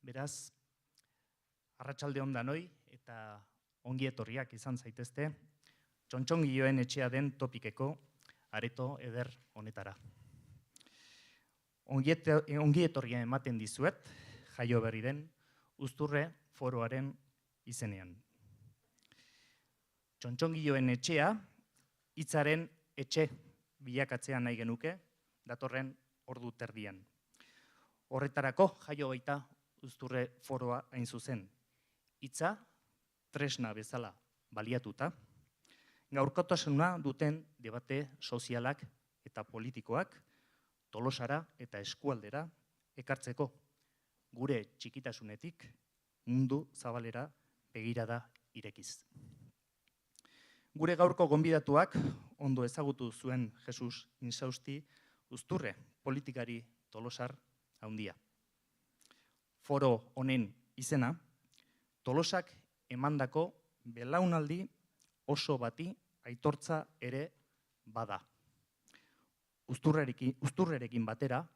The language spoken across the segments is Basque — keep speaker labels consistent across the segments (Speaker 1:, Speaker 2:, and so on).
Speaker 1: Beraz, arratsalde on danoi eta ongi etorriak izan zaitezte, Txontxongilloen etxea den topikeko areto eder honetara. Ongi etorria ematen dizuet, jaio berri den, Uzturre foroaren izenean. Txontxongilloen etxea, hitzaren etxe bilakatzea nahi genuke, datorren ordu terdian. Horretarako jaio baita Uzturre foroa hain zuzen. Hitza, tresna bezala baliatuta, gaurkotasuna duten debate sozialak eta politikoak Tolosara eta eskualdera ekartzeko, gure txikitasunetik mundu zabalera begirada irekiz. Gure gaurko gonbidatuak ondo ezagutu zuen Jesus Insausti Uzturre, politikari tolosar handia. Foro honen izena, Tolosak emandako belaunaldi oso bati aitortza ere bada. Uzturrerekin batera,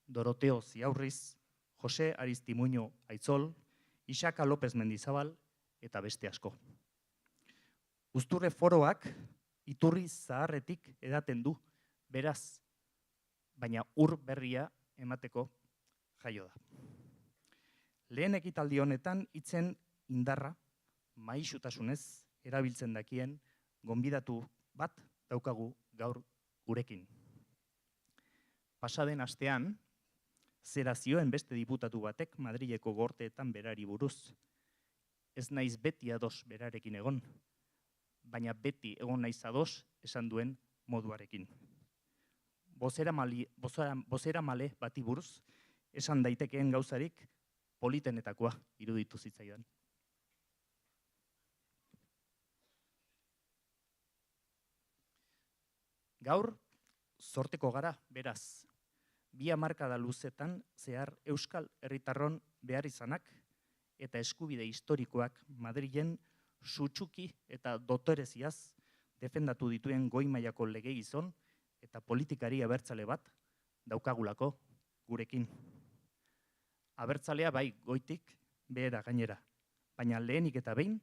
Speaker 1: Doroteo Ziaurriz, Jose Aristimuño Aitzol, Isaka López Mendizabal eta beste asko. Uzturre foroak iturri zaharretik edaten du, beraz, baina ur berria emateko jaio da. Lehen ekitaldi honetan hitzen indarra, maisutasunez erabiltzen dakien gonbidatu bat daukagu gaur gurekin. Pasaden astean, zera zioen beste diputatu batek Madrileko gorteetan berari buruz. Ez naiz beti ados berarekin egon, baina beti egon naiz ados esan duen moduarekin. Bozeramale bati buruz, esan daitekeen gauzarik politenetakoa iruditu zitzaidan. Gaur, zorteko gara, beraz, 2 hamarkada luzetan zehar Euskal Herritarron behar izanak eta eskubide historikoak Madrilen sutsuki eta dotoreziaz defendatu dituen goi mailako legegizon eta politikari abertzale bat daukagulako gurekin. Abertzalea bai goitik behera gainera, baina lehenik eta behin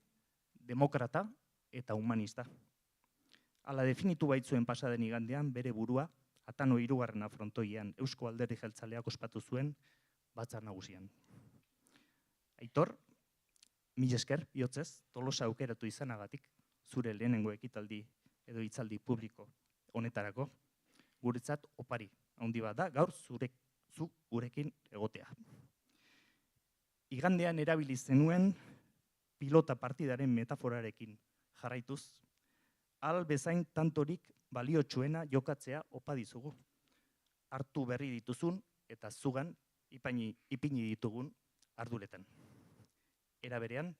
Speaker 1: demokrata eta humanista. Hala definitu baitzuen pasaden igandean bere burua Atano 3. frontoian Eusko Alderdi Jeltzaleak ospatu zuen batzar nagusian. Aitor, mil esker bihotzez, Tolosa aukeratu izanagatik, zure lehenengo ekitaldi edo hitzaldi publiko honetarako, guretzat opari handi bat da, gaur zu gurekin egotea. Igandean erabili zenuen pilota partidaren metaforarekin jarraituz, ahal bezain tantorik baliotsuena jokatzea opa dizugu. Hartu berri dituzun eta zugan ipini ditugun arduretan. Era berean,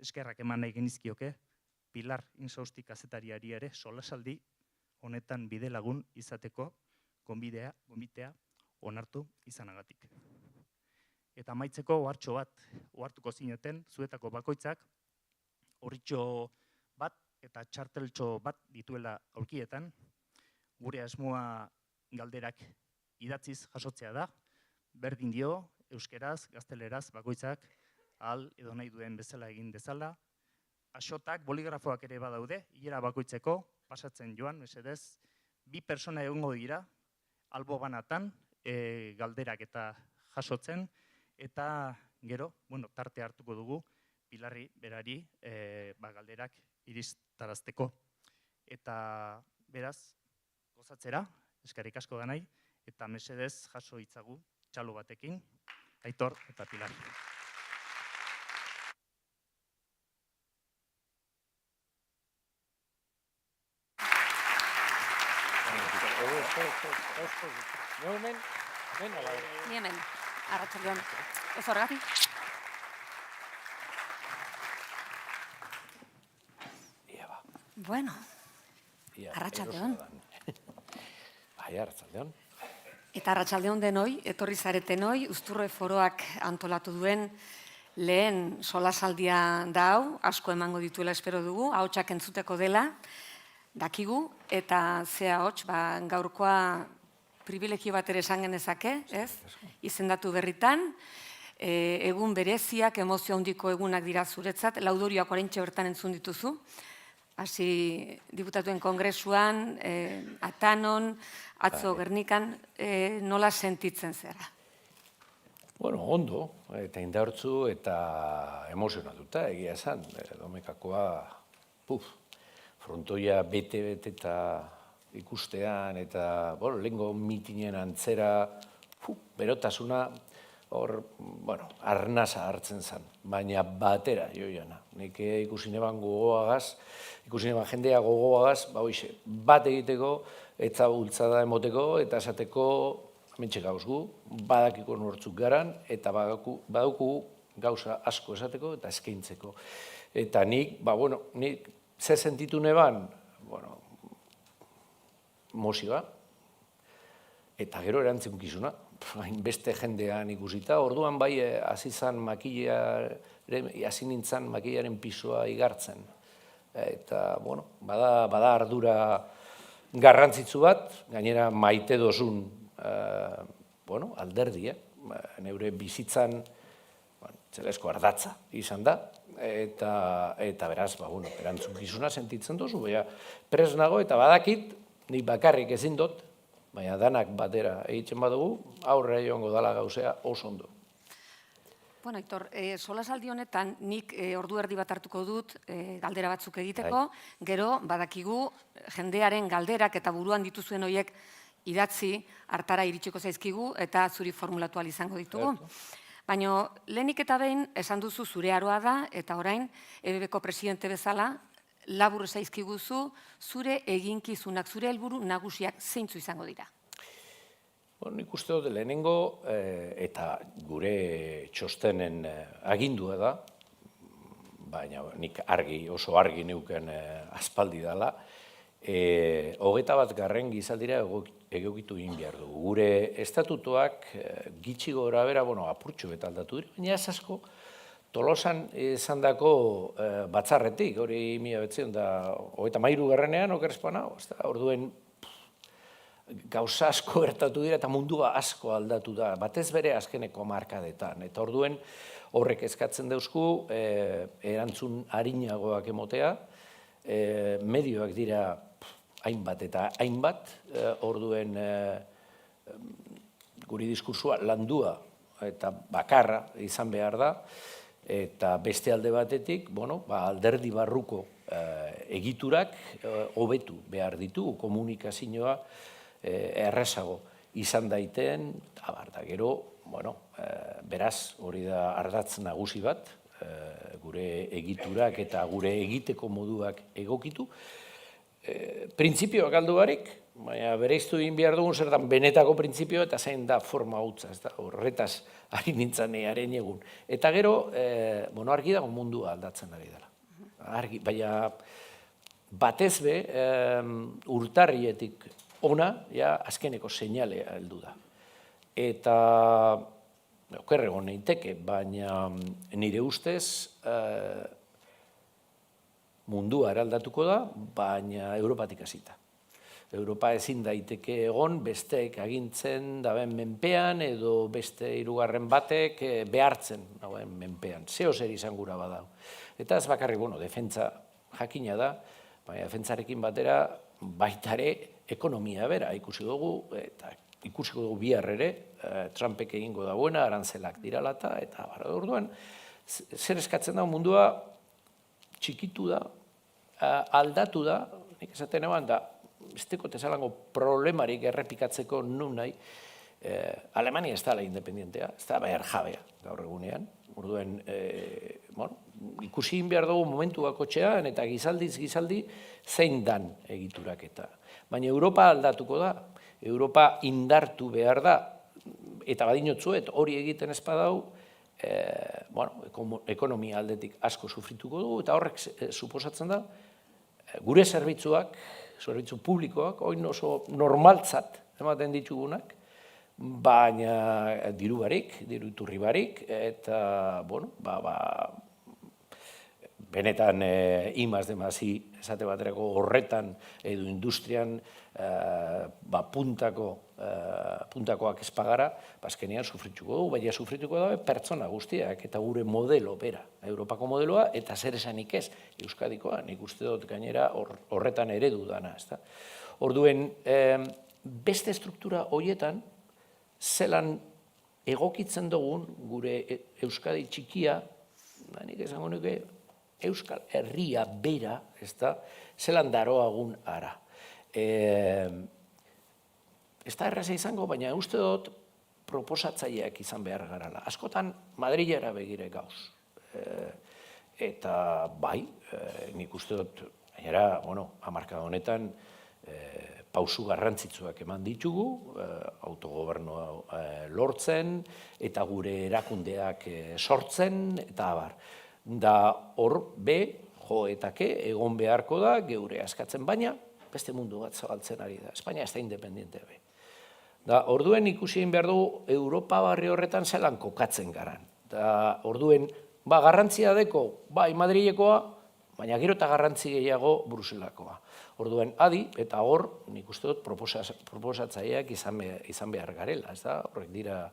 Speaker 1: eskerrak eman nahi genizkioke Pilar Insausti kazetariari ere solasaldi honetan bide lagun izateko gonbitea onartu izanagatik. Eta amaitzeko ohartxo bat ohartuko zineten zuetako bakoitzak orritxo bat eta txarteltxo bat dituela aulkietan, gure asmoa galderak idatziz jasotzea da, berdin dio, euskeraz, gazteleraz, bakoitzak, ahal edo nahi duen bezala egin dezala. Axotak, boligrafoak ere badaude, hilera bakoitzeko, pasatzen joan, mesedez, 2 pertsona egongo dira, albo banatan, galderak eta jasotzen, eta gero, tarte hartuko dugu, Pilarri berari galderak iristarazteko. Eta beraz, gozatzera, eskerrik asko ganai, eta mesedez jaso hitzagu txalo batekin, Aitor eta Pilar.
Speaker 2: Ni hemen, arratsaldeon. Ez horregatik. Bueno, arratsaldeon.
Speaker 3: Bai, arratsaldeon.
Speaker 2: Eta arratsaldeon denoi, etorri zaretenoi, Uzturre foroak antolatu duen lehen solasaldia da hau, asko emango dituela espero dugu, ahotsak entzuteko dela, dakigu, eta ze ahots, gaurkoa privilegio bat ere esan genezake, ez? Izendatu berritan, egun bereziak, emozio handiko egunak dira zuretzat, laudorioak oraintxe bertan entzun dituzu, hasi diputatuen kongresuan, Atanon, atzo Gernikan, nola sentitzen zera?
Speaker 3: Bueno, ondo, eta indartzu eta emozionatuta, egia esan, Domekakoa, frontoia bete-bete eta ikustean, eta, lehengo mitinen antzera, berotasuna, hor, arnasa hartzen zen, baina batera, joiana. Nik ikusi neban gogoagaz, ikusi neban jendea gogoagaz, bat egiteko, etza bultzada emoteko, eta esateko, mentxe gauzgu, badakiko nortzuk garan, eta baduku gauza asko esateko eta eskaintzeko. Eta nik, nik ze sentitu neban, mozioa, eta gero erantzunkizuna, beste jendean ikusita, orduan bai hasi nintzen makillaren pisua igartzen. Eta, bada ardura garrantzitsu bat, gainera maite dozun alderdi, neure bizitzan zelesko ardatza izan da, eta beraz, erantzunkizuna sentitzen dozu, prest nago eta badakit, nik bakarrik ezin dut, baina danak batera egiten badugu, aurre joango dala gauzea oso ondo.
Speaker 2: Bueno, Aitor, solasaldi honetan nik ordu erdi bat hartuko dut galdera batzuk egiteko, gero badakigu jendearen galderak eta buruan dituzuen horiek idatzi hartara iritsiko zaizkigu eta zuri formulatu ahal izango ditugu. Baina lehenik eta behin esan duzu zure aroa da eta orain EBBko presidente bezala labur zaizkiguzu zure eginkizunak, zure helburu nagusiak zeintzu izango dira?
Speaker 3: Nik uste dut lehenengo eta gure txostenen agindua da, baina nik oso argi neuken aspaldi dela, 21. gizaldira egokitu egin behar dugu. Gure estatutuak gitxi gora bera, apurtxo eta aldatu dira, baina ez asko Tolosan izandako batzarretik, hori 1933 okerrezpana, orduen gauza asko gertatu dira eta mundua asko aldatu da, batez bere azkeneko markadetan. Eta orduen horrek eskatzen dauzku erantzun harinagoak emotea, medioak dira hainbat eta hainbat, orduen guri diskursua landua eta bakarra izan behar da, eta beste alde batetik, alderdi barruko egiturak hobetu behar ditugu, komunikazioa errezago izan daiteen, eta gero, beraz, hori da ardatz nagusi bat, gure egiturak eta gure egiteko moduak egokitu. Printzipioak aldu barik, baina bereiztu egin behar dugun zertan benetako printzipioa eta zein da forma hutsa, horretaz ari nintzen haren egun. Eta gero, argi dago mundua aldatzen ari dela. Baina batez be, urtarrietik ona, azkeneko seinalea heldu da. Eta okerrego neiteke, baina nire ustez mundua eraldatuko da, baina Europatik hasita. Europa ezin daiteke egon besteek agintzen daben menpean edo beste hirugarren batek behartzen dauen menpean. Zeo zer izan gura badau. Eta ez bakarrik, defentsa jakina da, baina defentsarekin batera baitare ekonomia bera ikusi dugu, eta ikusiko dugu bihar ere, Trumpek egingo dagoena, arantzelak diralata, eta orduan, zer eskatzen da mundua txikitu da, aldatu da, nik esaten eban da, besteko tesalango problemarik errepikatzeko nun nahi, Alemania ez da la independentea, ez da behar jabea gaur egunean, orduen, ikusi behar dugu momentu bakotxean, eta gizaldi zein dan egiturak eta. Baina Europa aldatuko da, Europa indartu behar da, eta badinotzuet hori egiten ez badau, ekonomia aldetik asko sufrituko dugu, eta horrek suposatzen da, gure zerbitzuak, zerbitzu publikoak, oin oso normaltzat ematen ditugunak, baina diru barik, diru iturri barik, eta, benetan imaz demazi esate baterako horretan edo industrian puntako puntakoak ez pagara, azkenean sufrituko dugu, baina sufrituko dabe pertsona guztiak eta gure modelo bera, Europako modeloa, eta zer esanik ez, Euskadikoa, nik uste dut gainera horretan eredu dana. Orduen, beste struktura horietan, zelan egokitzen dugun gure Euskadi txikia, nik esango nuke, Euskal Herria bera, zelan daroagun ara. Ez da erraza izango, baina uste dut proposatzaileak izan behar garala. Askotan, Madrilera begire gauz. Eta bai, nik uste dut, gainera, hamarkada honetan, pausu garrantzitsuak eman ditugu, autogobernua lortzen, eta gure erakundeak sortzen, eta abar. Da hor, joetake, egon beharko da, geure askatzen, baina beste mundu bat zabaltzen ari da. Espainia ez da independiente be. Da, orduen ikusien behar dugu Europa barri horretan zelan kokatzen garan. Da, orduen, garrantzia deko, bai Madrilekoa, baina gero eta garrantzi gehiago Bruselakoa. Orduen, adi, eta hor, nik uste dut proposatzaileak izan behar garela. Ez da, horrek dira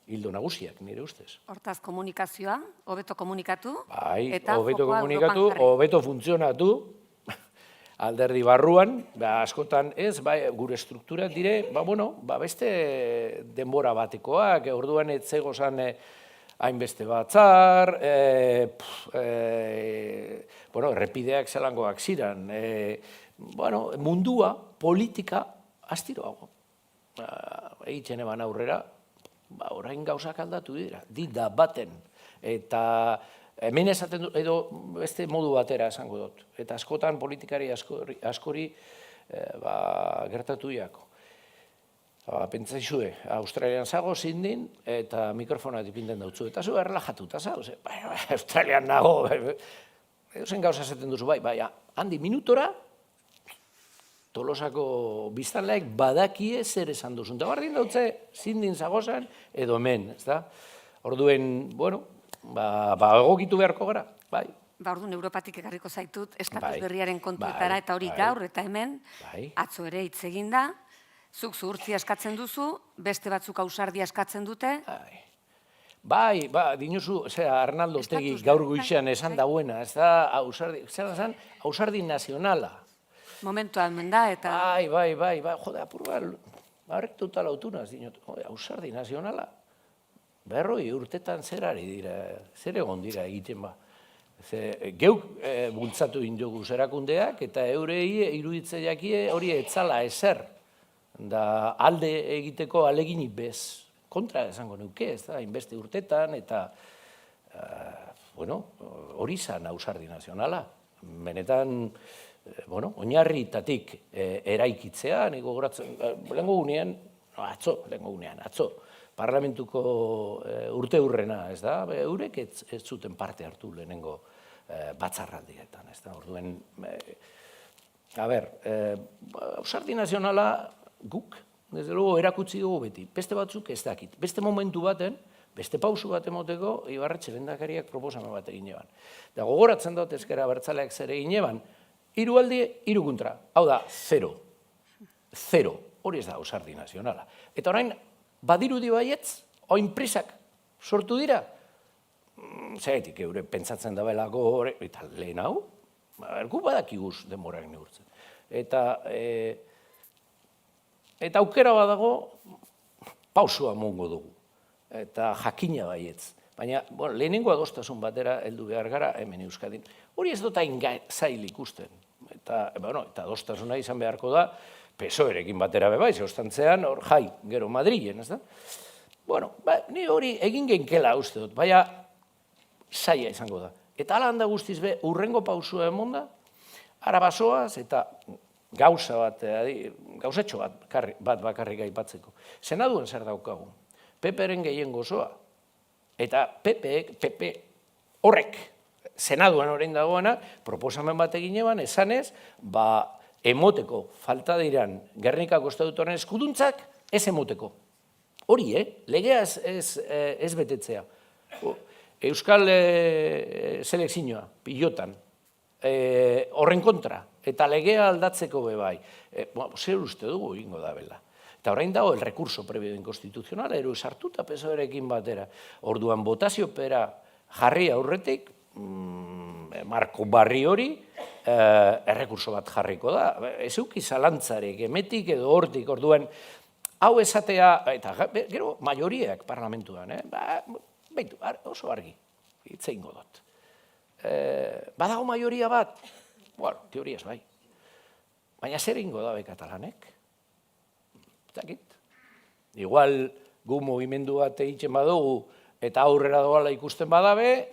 Speaker 3: hildo nagusiak, nire ustez.
Speaker 2: Hortaz, komunikazioa, hobeto komunikatu.
Speaker 3: Bai, hobeto komunikatu, hobeto funtzionatu, alderdi barruan, askotan ez, gure strukturak dire, beste denbora batekoak, orduan ez zegozan hainbeste batzar, errepideak zelangoak ziren, mundua, politika, astiroago. Egiten eban aurrera, orain gauzak aldatu dira, dida baten, eta hemen esaten du, edo beste modu batera esango dut, eta askotan politikari askori gertatu diako. Pentsaizue, Australian zago zindin, eta mikrofona dipinten dautzu, eta zu erlajatuta zauz, Australian nago, zen gauza esaten duzu, handi minutora, Tolosako biztanleak badakie zer esan duzun. Eta bardin dautze, zindin zagozan, edo hemen, ez da? Orduen, egokitu beharko gara, bai.
Speaker 2: Orduan, Europatik egarriko zaitut, estatus berriaren kontuetara, eta hori gaur, eta hemen, atzo ere hitz egin da, zuk zuhurtzia eskatzen duzu, beste batzuk ausardia eskatzen dute.
Speaker 3: Bai, dinuzu, Arnaldo Otegi gaur goizean esan dauena, ez da, ausardi nazionala.
Speaker 2: Momentua hemen da, eta...
Speaker 3: Bai, jode, apur bat, barrektuta lautunaz, ausardi nazionala. Berroi urtetan zer ari dira, zer egon dira egiten ba. Geuk bultzatu indugu zerakundeak, eta eurei iruditzen jakie hori etzala ezer. Da alde egiteko alegini bez. Kontra esango nuke, ez da, inbeste urtetan, eta hori zan ausardi nazionala. Benetan, oinarritatik eraikitzea, nik gogoratzen, lehenko gunean, atzo, parlamentuko urte hurrena, ez da, eurek ez zuten parte hartu lehenengo batzarraldietan, ez da, orduen, ausardi nazionala guk, desde luego, erakutsi dugu beti, beste batzuk ez dakit, beste momentu baten, beste pausu bat emoteko, Ibarretxe lehendakariak proposamen bat egin eban. Da gogoratzen dut ezkera abertzaleak zer egin eban, 3 aldi, 3 kontra. Hau da, 0. Hori ez da ausardi nazionala. Eta orain, badirudi baietz, oin prisak sortu dira. Zergatik eure pentsatzen dabelako hori, eta lehen hau, gu badakiguz denborak neurtzen. Eta aukera badago, pausua mongo dugu. Eta jakina baietz. Baina, lehenengo adostasun batera heldu behar gara hemen Euskadin. Hori ez dut hain zail ikusten. Eta adostasuna izan beharko da, PSOE-rekin batera bebai, zeustantzean, hor jai, gero Madrilen, ez da? Ni hori egin genkela uste dut, baina zaila izango da. Eta ala handa guztiz be, urrengo pausua emonda, ara basoaz, eta gauzatxo bat bakarrik aipatzeko. Senaduen zer daukagu, PP-ren gehien gozoa, eta PP horrek, Senaduan orain dagoena, proposamen bat egin eban, esanez, emoteko falta diran Gernikako estatutuaren eskuduntzak, ez emoteko. Hori, legea ez betetzea. Euskal selekzioa, pilotan, horren kontra, eta legea aldatzeko bebai. Zer uste dugu egingo da bela. Eta orain dago el recurso previo inconstitucional, sartuta PSOE-rekin batera. Orduan, botazio pera jarri aurretik, Marko Barri hori, errekurso bat jarriko da. Ez euki zalantzarek, emetik edo hortik, orduan, hau esatea, eta gero, maioriak parlamentuan, behitu, oso argi, itzeingo dut. Badago maioria bat? Bueno, teoriaz bai. Baina zer ingo dabe katalanek? Zakit. Igual, gu movimendu bat egiten badugu, eta aurrera doala ikusten badabe,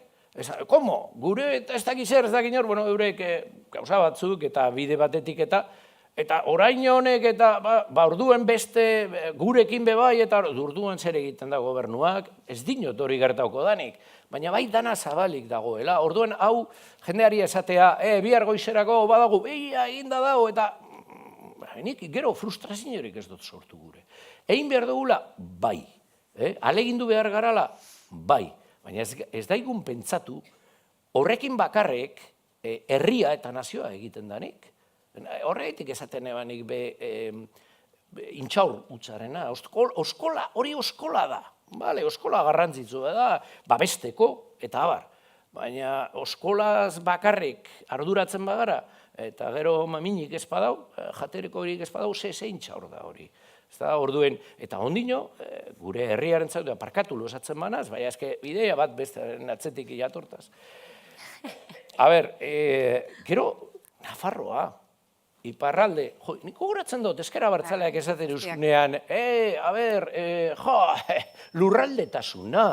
Speaker 3: komo? Gure eta ez dakiz zer, ez dakin hor, bueno, eurek gauza batzuk eta bide batetik eta orain honek eta orduen beste gurekin bebai eta orduen zer egiten da gobernuak, ez dinot hori gertauko danik, baina bai dana zabalik dagoela, orduen hau jendeari esatea, bihar goizerako badago, eginda dago eta nik gero frustraziorik ez dut sortu gure. Egin behar dugula, bai. Alegindu behar garala, bai. Baina ez daigun pentsatu, horrekin bakarrek herria eta nazioa egiten danik. Horretik esaten ebanik intxaur utzarena. Hori oskola da. Oskola garrantzitsua da, babesteko eta abar. Baina oskolaz bakarrik arduratzen bagara, eta gero maminik ez badau, jatereko horik ez badau, zein txaur da hori. Orduen, eta ondino, gure herriaren zaude, aparkatu losatzen manaz, baina eske bidea bat beste atzetik jatortaz. A ber, gero, Nafarroa, iparralde, nik gogoratzen dut, ezkera bertzaleak esaten euskunean, lurraldetasuna,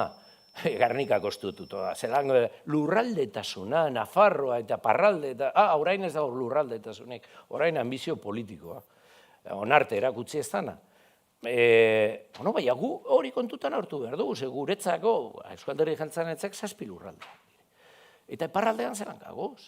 Speaker 3: Garnikako estututo da, zelango lurraldetasuna, Nafarroa eta parralde, orain ez dago lurraldetasunek, orain ambizio politikoa, onarte erakutsi ez dana. Baina gu hori kontutan hartu behar dugu, guretzako, Euskal Herri Jeltzaletzak 7 lurralde. Eta parraldean zelan gagoz,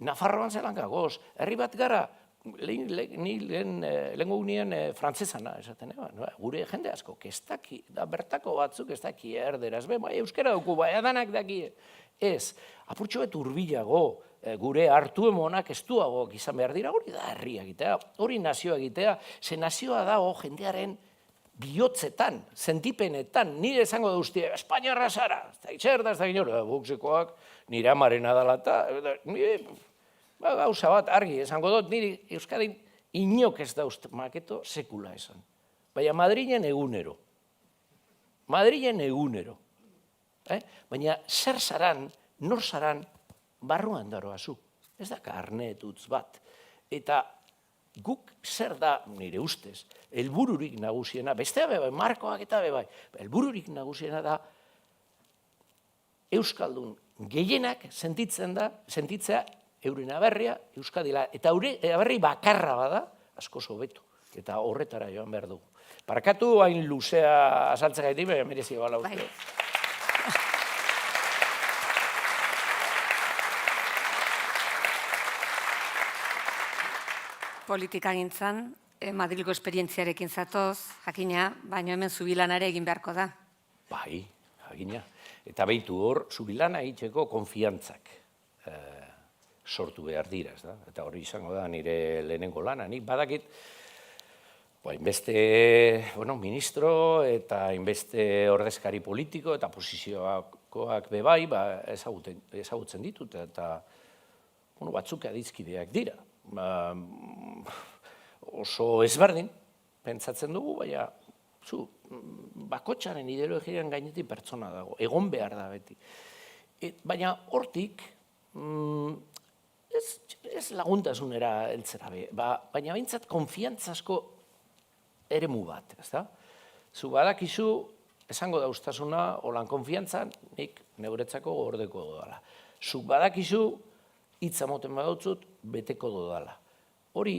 Speaker 3: Nafarroan zelan gagoz, herri bat gara, lehenko gunean frantzesana esaten eban, gure jende asko, ez daki, da bertako batzuk ez daki erderaz, euskara dugu, bai adanak daki, ez, apurtxo bet urbilago, gure hartu emonak estuagoak izan behar dira, hori da herria egitea, hori nazioa egitea, ze nazioa dago jendearen bihotzetan, sentipenetan, nire esango da ustia, Espainiarra zara, ez da ez da ginor, buksekoak, nire amaren adalata, gauza bat, argi, esango dut, niri Euskadin inok ez da uste maketo sekula esan. Baina Madrilen egunero. Madrilen egunero. Baina zer zaran, nor zaran, barruan daroa zu. Ez da karnet utz bat. Eta guk zer da, nire ustez, helbururik nagusiena, bestea bebai, markoak eta bebai, helbururik nagusiena da Euskaldun gehienak sentitzea euren aberria Euskadila, eta aberri bakarra bada, asko hobeto, eta horretara joan behar dugu. Parkatu hain luzea azaltzea gaitik, baina merezi bala uste.
Speaker 2: Politika gintzan, Madrilgo esperientziarekin zatoz, jakina, baina hemen zubilanare egin beharko da.
Speaker 3: Bai, jakina. Eta behitu hor, zubilana egiteko konfiantzak sortu behar dira, eta hori izango da nire lehenengo lana. Nik badakit, inbeste ministro eta inbeste ordezkari politiko eta posizioakoak bebai ezagutzen ditut, eta batzuk adizkideak dira. Oso ezberdin, pentsatzen dugu, baina bakotxaren ideologiaren gainetik pertsona dago, egon behar da beti. Baina hortik, ez laguntasunera heltzera be, baina behintzat konfiantzasko eremu bat, ez da? Zu badakizu, esango dauztasuna, holan konfiantzan, nik neuretzako gordeko dodala. Zuk badakizu, hitza moten badautzut, beteko dodala. Hori,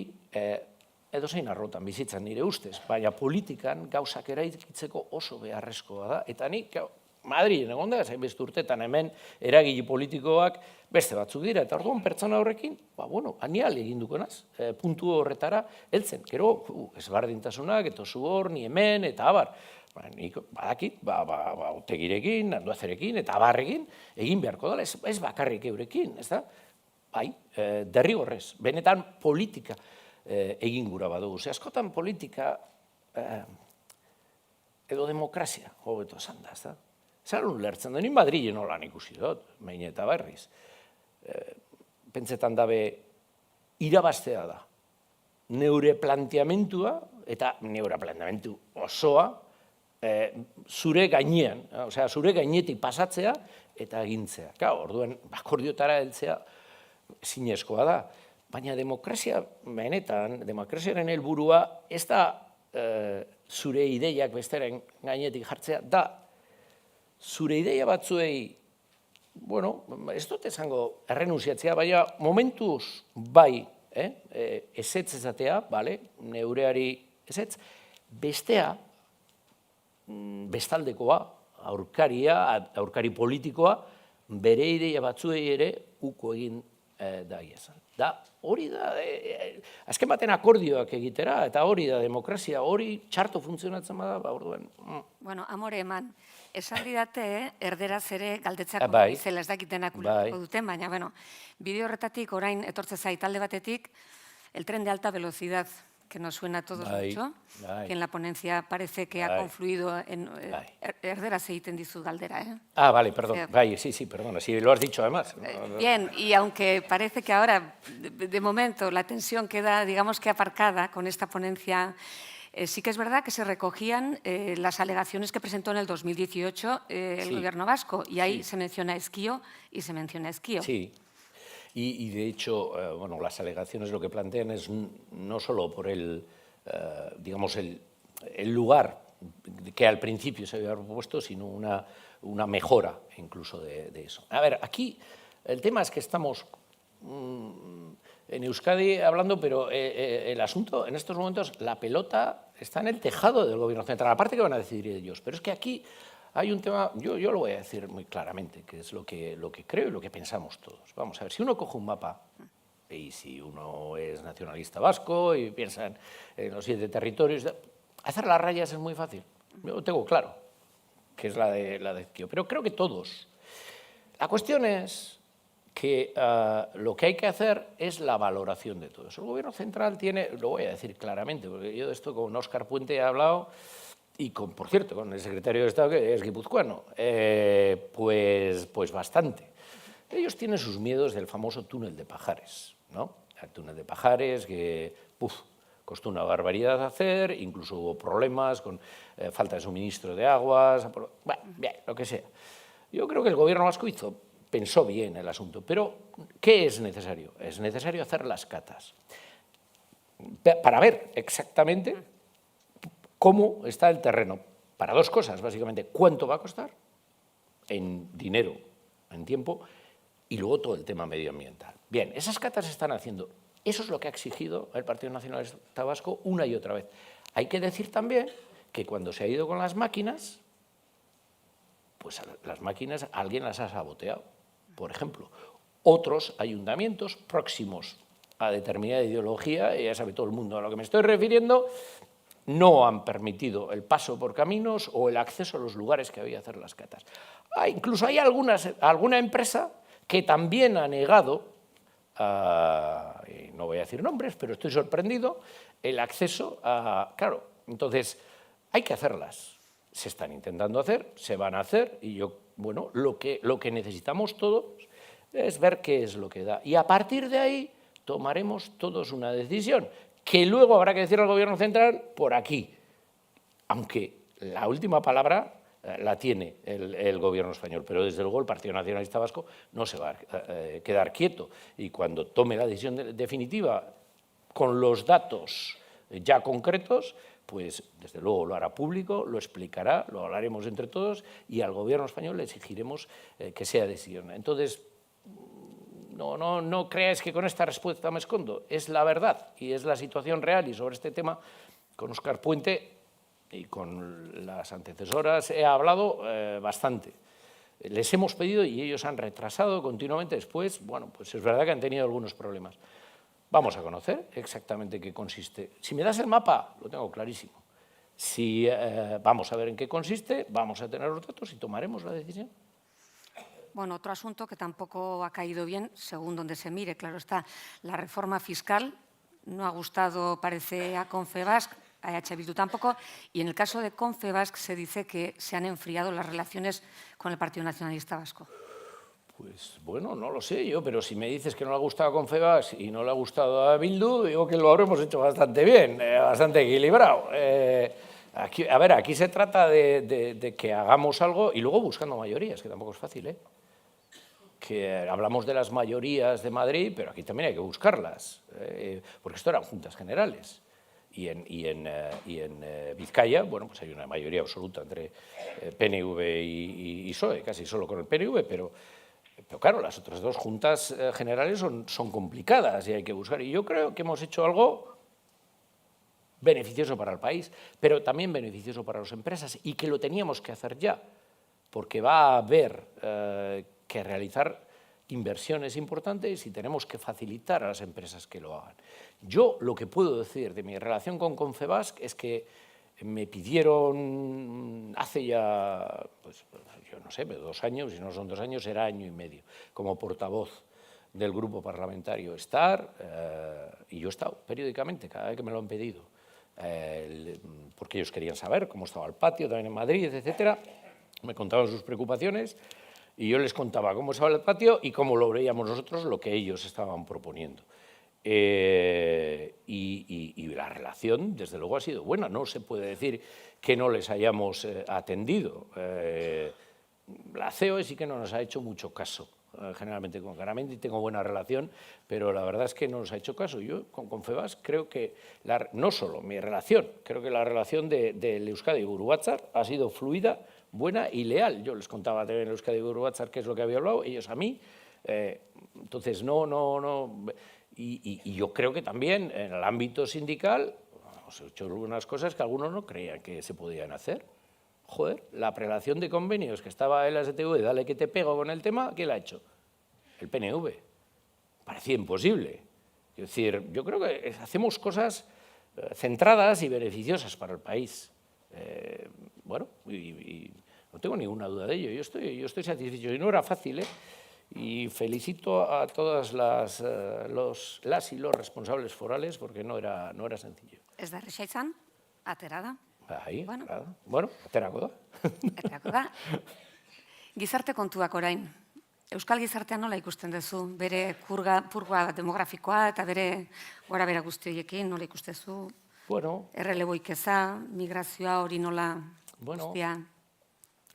Speaker 3: edozein arrotan bizitzan nire ustez, baina politikan gauzak eraikitzeko oso beharrezkoa da, eta nik Madrilen egon da, zainbeste urtetan hemen eragile politikoak beste batzuk dira, eta orduan pertsona horrekin, anial eginduko naz, puntu horretara heltzen. Gero, ezberdintasunak, eta zu hor, ni hemen, eta abar. Nik badakit, otegirekin, anduazerekin, eta abarrekin, egin beharko dela, ez bakarrik eurekin, ez da? Bai, derrigorrez, benetan politika egin gura badugu. Askotan politika edo demokrazia, hobeto esan da, ezta? Zer ulertzen da, ni Madrilen holan ikusi dut, behin eta berriz. Pentsetan dabe, irabaztea da. Neure planteamentua, eta neure planteamentu osoa, zure gainean, osea, zure gainetik pasatzea eta egintzea. Orduen, akordiotara heltzea zinezkoa da. Baina demokrazia benetan, demokraziaren helburua ez da zure ideiak besteren gainetik jartzea, da zure ideia batzuei, bueno, ez dut esango errenunciatzea, baina momentuz bai, ezetz ezatea, neureari ezetz, bestea, bestaldekoa, aurkari politikoa, bere ideia batzuei ere uko egin da iezan. Da, hori da, azken baten akordioak egitera, eta hori da demokrazia, hori txarto funtzionatzen bada, orduen.
Speaker 2: Bueno, amore eman, esan didate, erderaz ere galdetzako izela ez dakitenak ulertuko duten, baina, bueno, bideo horretatik orain etortze zait talde batetik, el tren de alta velocidad, que nos suena a todos mucho, que en la ponencia parece que ha confluido en erderaz egiten dizu galdera, ¿eh?
Speaker 3: Ah, vale, perdón. Sí, perdona, si lo has dicho además.
Speaker 2: Bien, y aunque parece que ahora, de momento, la tensión queda, digamos que aparcada con esta ponencia, sí que es verdad que se recogían las alegaciones que presentó en el 2018 el gobierno vasco, y ahí se menciona Esquío y se menciona Esquío.
Speaker 3: Sí. Y de hecho, bueno, las alegaciones lo que plantean es no solo por digamos, el lugar que al principio se había propuesto, sino una mejora incluso de eso. A ver, aquí el tema es que estamos en Euskadi hablando, pero el asunto en estos momentos, la pelota está en el tejado del gobierno central, aparte que van a decidir ellos, pero es que aquí hay un tema, yo lo voy a decir muy claramente, que es lo que creo y lo que pensamos todos. Vamos a ver, si uno coge un mapa, y si uno es nacionalista vasco y piensa en los 7 territorios, hacer las rayas es muy fácil. Yo lo tengo claro, que es la de Ezquio, pero creo que todos. La cuestión es que lo que hay que hacer es la valoración de todo eso. El gobierno central tiene, lo voy a decir claramente, porque yo de esto con Óscar Puente he hablado, y por cierto, con el secretario de Estado, que es guipuzcoano, pues bastante. Ellos tienen sus miedos del famoso túnel de Pajares, ¿no? El túnel de Pajares, que costó una barbaridad hacer, incluso hubo problemas con falta de suministro de aguas, bueno, bien, lo que sea. Yo creo que el gobierno vasco pensó bien el asunto, pero ¿qué es necesario? Es necesario hacer las catas para ver exactamente cómo está el terreno, para dos cosas, básicamente, cuánto va a costar en dinero, en tiempo, y luego todo el tema medioambiental. Bien, esas catas se están haciendo. Eso es lo que ha exigido el Partido Nacionalista Vasco una y otra vez. Hay que decir también que cuando se ha ido con las máquinas, pues las máquinas alguien las ha saboteado, por ejemplo. Otros ayuntamientos próximos a determinada ideología, ya sabe todo el mundo a lo que me estoy refiriendo, no han permitido el paso por caminos o el acceso a los lugares que había que hacer las catas. Incluso hay alguna empresa que también ha negado, no voy a decir nombres, pero estoy sorprendido, el acceso a... Claro, entonces hay que hacerlas. Se están intentando hacer, se van a hacer, y bueno, lo que necesitamos todos es ver qué es lo que da. Y a partir de ahí tomaremos todos una decisión, que luego habrá que decir al gobierno central por aquí, aunque la última palabra la tiene el gobierno español, pero desde luego el Partido Nacionalista Vasco no se va a quedar quieto, y cuando tome la decisión definitiva con los datos ya concretos, pues desde luego lo hará público, lo explicará, lo hablaremos entre todos, y al gobierno español le exigiremos que sea decisión. Entonces, no creáis que con esta respuesta me escondo, es la verdad y es la situación real, y sobre este tema con Óscar Puente y con las antecesoras he hablado bastante. Les hemos pedido y ellos han retrasado continuamente. Después, bueno, pues es verdad que han tenido algunos problemas. Vamos a conocer exactamente qué consiste. Si me das el mapa, lo tengo clarísimo. Si vamos a ver en qué consiste, vamos a tener los datos y tomaremos la decisión.
Speaker 2: Bueno, otro asunto que tampoco ha caído bien, según donde se mire, claro está, la reforma fiscal no ha gustado, parece, a Confebask, a EH Bildu tampoco. Y en el caso de Confebask se dice que se han enfriado las relaciones con el Partido Nacionalista Vasco.
Speaker 3: Pues bueno, no lo sé yo, pero si me dices que no le ha gustado a Confebask y no le ha gustado a Bildu, digo que lo habremos hecho bastante bien, bastante equilibrado. Aquí se trata de que hagamos algo y luego buscando mayorías, que tampoco es fácil, que hablamos de las mayorías de Madrid, pero aquí también hay que buscarlas, porque esto eran juntas generales. Y en Vizcaya, bueno, pues hay una mayoría absoluta entre PNV y PSOE, casi solo con el PNV, pero claro, las otras dos juntas generales son complicadas y hay que buscar. Y yo creo que hemos hecho algo beneficioso para el país, pero también beneficioso para las empresas y que lo teníamos que hacer ya, porque va a haber que realizar inversiones importantes y tenemos que facilitar a las empresas que lo hagan. Yo lo que puedo decir de mi relación con Confebask es que me pidieron hace ya, pues yo no sé, 2 años, si no son 2 años, era año y medio, como portavoz del grupo parlamentario estar, y yo he estado periódicamente, cada vez que me lo han pedido, porque ellos querían saber cómo estaba el patio también en Madrid, etcétera. Me contaban sus preocupaciones y yo les contaba cómo estaba el patio y cómo lo veíamos nosotros, lo que ellos estaban proponiendo. Y la relación, desde luego, ha sido buena. No se puede decir que no les hayamos atendido. La COE sí que no nos ha hecho mucho caso. Generalmente con Garamendi tengo buena relación, pero la verdad es que no nos ha hecho caso. Yo con Confebask creo que, no solo mi relación, creo que la relación del Euskadi y Buru Batzar ha sido fluida, buena y leal. Yo les contaba también en Euskadi y Buru Batzar qué es lo que había hablado, ellos a mí. Entonces, no. Y yo creo que también en el ámbito sindical hemos hecho algunas cosas que algunos no creían que se podían hacer. Joder, la prelación de convenios que estaba en la STV, dale que te pego con el tema, ¿quién la ha hecho? El PNV. Parecía imposible. Es decir, yo creo que hacemos cosas centradas y beneficiosas para el país. Bueno, y no tengo ninguna duda de ello. Yo estoy satisfecho. Y no era fácil, Y felicito a todas las y los responsables forales porque no era sencillo.
Speaker 2: Ez da erresa izan, atera da.
Speaker 3: Bueno, aterako da.
Speaker 2: Aterako da. Gizarte kontuak orain. Euskal gizartean nola ikusten duzu? Bere purga demografikoa eta bere gora bera guzti horiekin nola ikustezu?
Speaker 3: Bueno.
Speaker 2: Erreleboik eza, migrazioa hori nola guztia?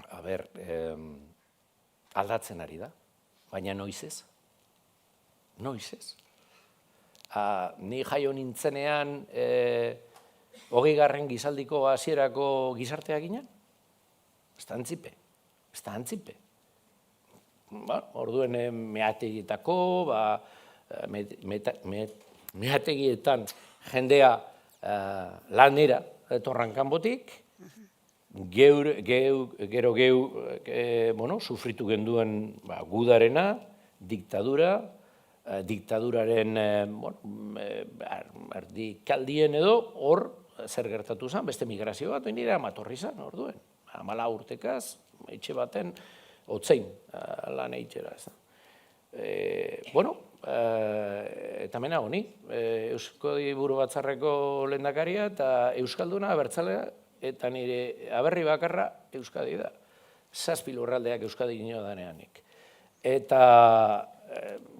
Speaker 3: A ber, aldatzen ari da. Baina noiz ez? Noiz ez? Ni jaio nintzenean 20. gizaldiko hasierako gizartea ginen? Ez da antzipe. Orduen meategietako, meategietan jendea lanera etorran kanpotik, gero sufritu genduen gudarena, diktaduraren erdikaldien edo, hor zer gertatu zen, beste migrazio bat, nire amatorri zen, orduen. 14 urtekaz, etxe baten, otzein lan eitxera. Eta mena honi, Euskadi Buru Batzarreko lehendakaria eta Euskalduna abertzalea, eta nire aberri bakarra Euskadi da. 7 lurraldeak Euskadi nio daneanik. Eta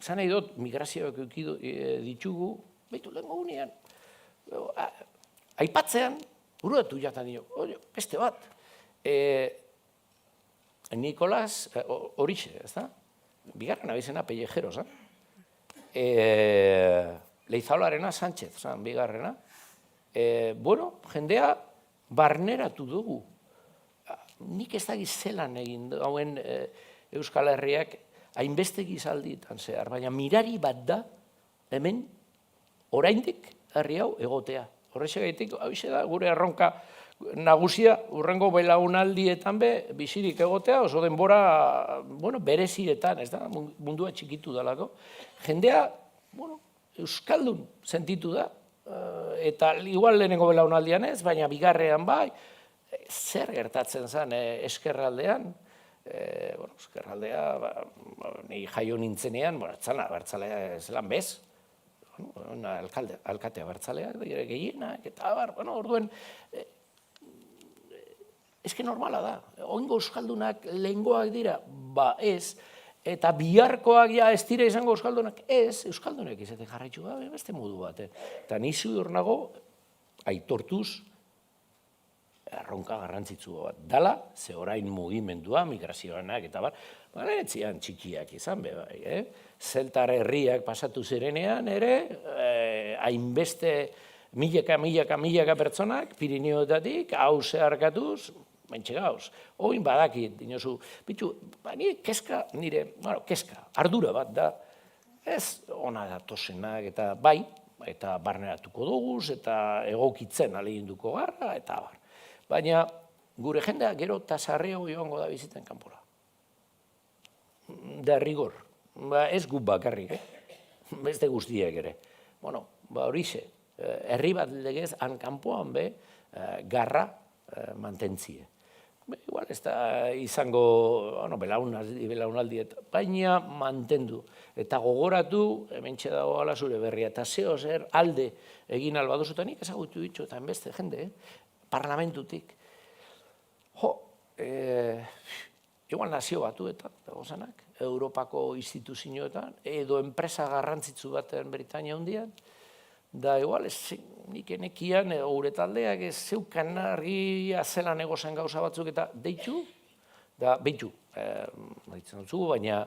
Speaker 3: zan nahi dut, migrazioak ditugu, behitu lehenko gunean, aipatzean, buruatu jatan dio, beste bat. Nikolas, horixe, ez da? Bigarren abizena Pellejeros, Leizaolarena Sánchez, bigarrena. Jendea barneratu dugu. Nik ez dakiz zelan egin dauen Euskal Herriak hainbeste gizalditan zehar, baina mirari bat da hemen oraindik herri hau egotea. Horrexegaitik, hau da, gure erronka nagusia, urrengo belaunaldietan bizirik egotea, oso denbora, berezietan, ez da, mundua txikitu dalako. Jendea, euskaldun sentitu da, eta igual lehenengo belaunaldian ez, baina bigarrean bai, zer gertatzen zen eskerraldean, eskerraldea, nahi jaio nintzenean, bertzalea zelan bez, alkatea bertzaleak, gehienak, eta orduen, eske normala da, oingo euskaldunak lehengoak dira, ba ez, eta biharkoak ja ez dira izango euskaldunak, ez, euskaldunak izate jarraitzu gabe, beste modu bat. Eta nizu hor nago, aitortuz, erronka garrantzitsu bat dala, ze orain mugimendua, migrazioanak eta etzian txikiak izan be bai, Zeltar herriak pasatu zirenean ere, hainbeste milaka pertsonak, Pirineoetatik, hau zeharkatuz, mentxe gauz. Oin badakit, dinozu, bitu, nire keska, ardura bat da, ez ona datosenak eta bai, eta barneratuko duguz, eta egokitzen aleginduko gara, eta bar. Baina gure jendea gero eta sarreo joango da biziten kanpora. Da rigor, ez gu bakarrik, beste guztiek ere. Bueno, horixe, herri bat legez, han kanpoan be, garra mantentzie. Igual ez da izango belaunaldi, baina mantendu. Eta gogoratu, hementxe dago ala zure berria, eta zeo zer alde egin albadozutanik ezagutu ditu, eta enbeste jende, parlamentutik. Igual nazio batuetan, dagozanak, Europako instituzioetan, edo enpresa garrantzitsu baten Britania hundian, da igual nik enekian, gure taldeak ez zeukan argia zelan egozan gauza batzuk eta deitu, da behitu, ditzen dutzu, baina,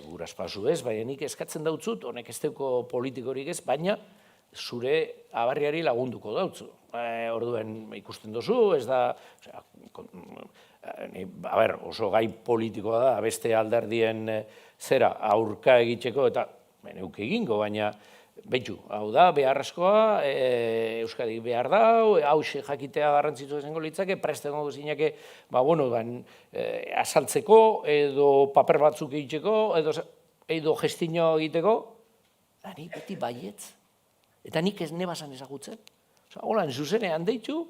Speaker 3: gura espazu ez, baina nik eskatzen dautzut, honek ez deuko politikorik ez, baina zure abarriari lagunduko dautzu. Orduen ikusten duzu, ez da, oso gai politikoa da, beste alderdien zera aurka egiteko, eta neuk egingo, baina behitu, hau da, beharrezkoa, Euskadik behar dau, hause jakitea garrantzitu izango litzake, prestengo zinake, azaltzeko, edo paper batzuk egiteko, edo gestino egiteko, da ni beti baietz. Eta nik ez nebasan ezagutzen. Holan, zuzenean deitu,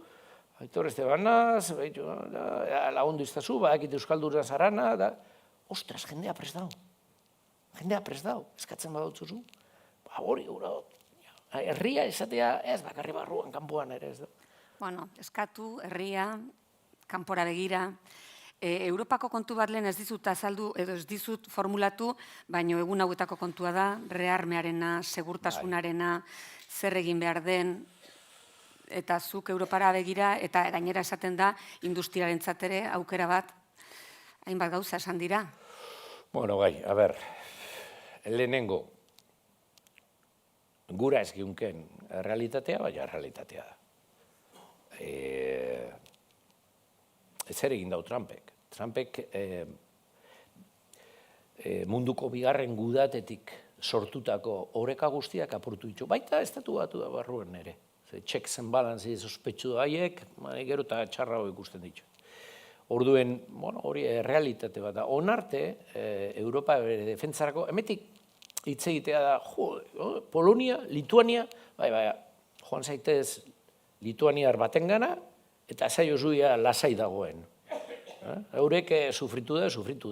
Speaker 3: Aitor Estebanaz, lagundu iztazu, badakit euskaldura zarana, da, ostras, jendea prest dau. Jendea prest dau, eskatzen badautzuzu. Hori, herria esatea ez bakarri barruan, kanpoan ere ez da.
Speaker 2: Bueno, eskatu, herria, kanpora begira. Europako kontu bat lehen ez dizut azaldu, edo ez dizut formulatu, baina egun hauetako kontua da, rearmearena, segurtasunarena, zer egin behar den, eta zuk Europara begira, eta gainera esaten da, industriaren ere aukera bat, hainbat gauza esan dira.
Speaker 3: Bueno, lehenengo, gura ez giunken realitatea, baina realitatea da. Ez ere egin dau Trumpek. Trumpek munduko bigarren gudatetik sortutako oreka guztiak apurtu ditu. Baita estatu batu da barruen ere. Checks and balances ospetsu haiek, gero eta txarrago ikusten ditu. Orduen, hori realitate bat da. Onarte, Europa defentsarako, emetik hitz egitea da, Polonia, Lituania, joan zaitez Lituaniar batengana, eta zaiozuia lasai dagoen. Eurek sufritu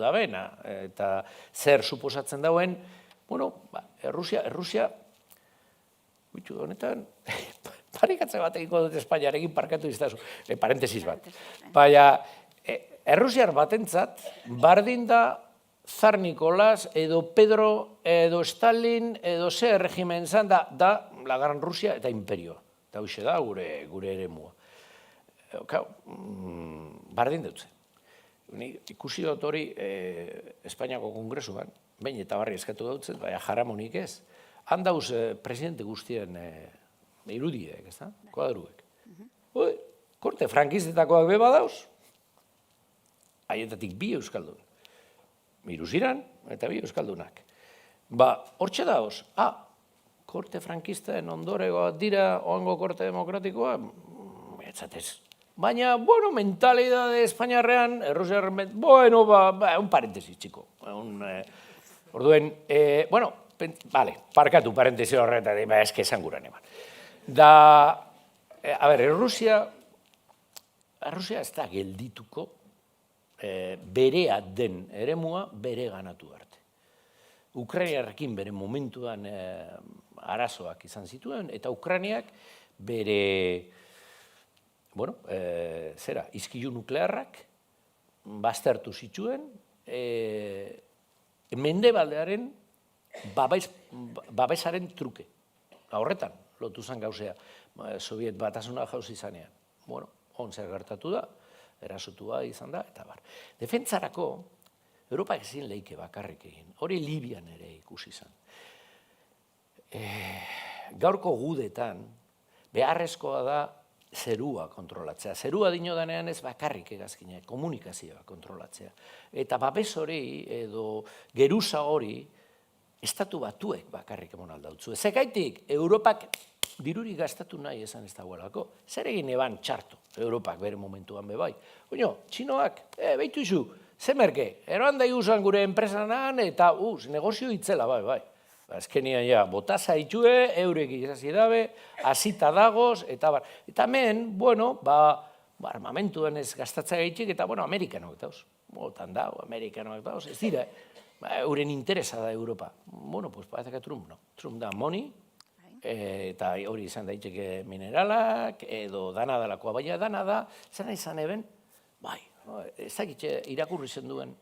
Speaker 3: da bena, eta zer suposatzen dauen, Errusia, bitu honetan, parikatze bat egiko dut Espainiarekin parkatu iztazu, parentesis bat. Baina, Errusiar batentzat, bardin da Zar Nikolas, edo Pedro, edo Stalin, edo ze regimen zan, da la Gran Rusia eta imperio. Eta hoxe da gure eremua. Bardin dutzen. Ikusi dut hori Espainiako kongresuan, behin eta barri eskatu dutzen, baina jaramonik ez. Handauz presidente guztien irudiek, ez da? Kuadruek. Korte frankistetakoak beba dauz, haietatik bi euskaldun. Iruziran eta bi euskaldunak. Hortxe dauz, korte frankisten ondoregoa dira oango korte demokratikoa, etzatez. Baina, mentalidade espainiarrean, Errusiarren, un paréntesis, txiko. Orduen, parkatu paréntesis horretan, ez que esan guran eman. Errusia ez da geldituko berea den eremua bere ganatu arte. Ukrainiarrekin bere momentuan arazoak izan zituen, eta Ukrainiak bere, izkilu nuklearrak baztertu zituen, mendebaldearen babesaren truke. Horretan, lotu zen gauzea, Soviet batasuna jauzi zanean. On zer gertatu da, erasotua izan da, eta bar. Defentsarako, Europak ezin leike bakarrik egin. Hori Libian ere ikusi zen. Gaurko gudetan, beharrezkoa da zerua kontrolatzea. Zerua dinodanean ez bakarrik hegazkinak, komunikazioa kontrolatzea. Eta babes hori edo geruza hori, Estatu Batuek bakarrik emon aldautzu. Zekaitik, Europak dirurik gastatu nahi esan ez dagoelako. Zer egin eban txarto, Europak bere momentuan bebai. Oino, txinoak, behitu izu, zemerke, eroan da iguzan gure enpresanan eta negozio itzela, bai. Azkenian ja, botaza itxue, eurek izazi dabe, azita dagoz, eta bar. Eta hemen, armamentuen ez gastatza gaitxik, eta amerikanok dauz. Botan dago, amerikanok dauz, ez dira, euren interesa da Europa. Pues parece que Trump no. Trump da money, eta hori izan daiteke mineralak, edo dana dalakoa, baina dana da, zena izan eben, ez dakitxe irakurri zen duen,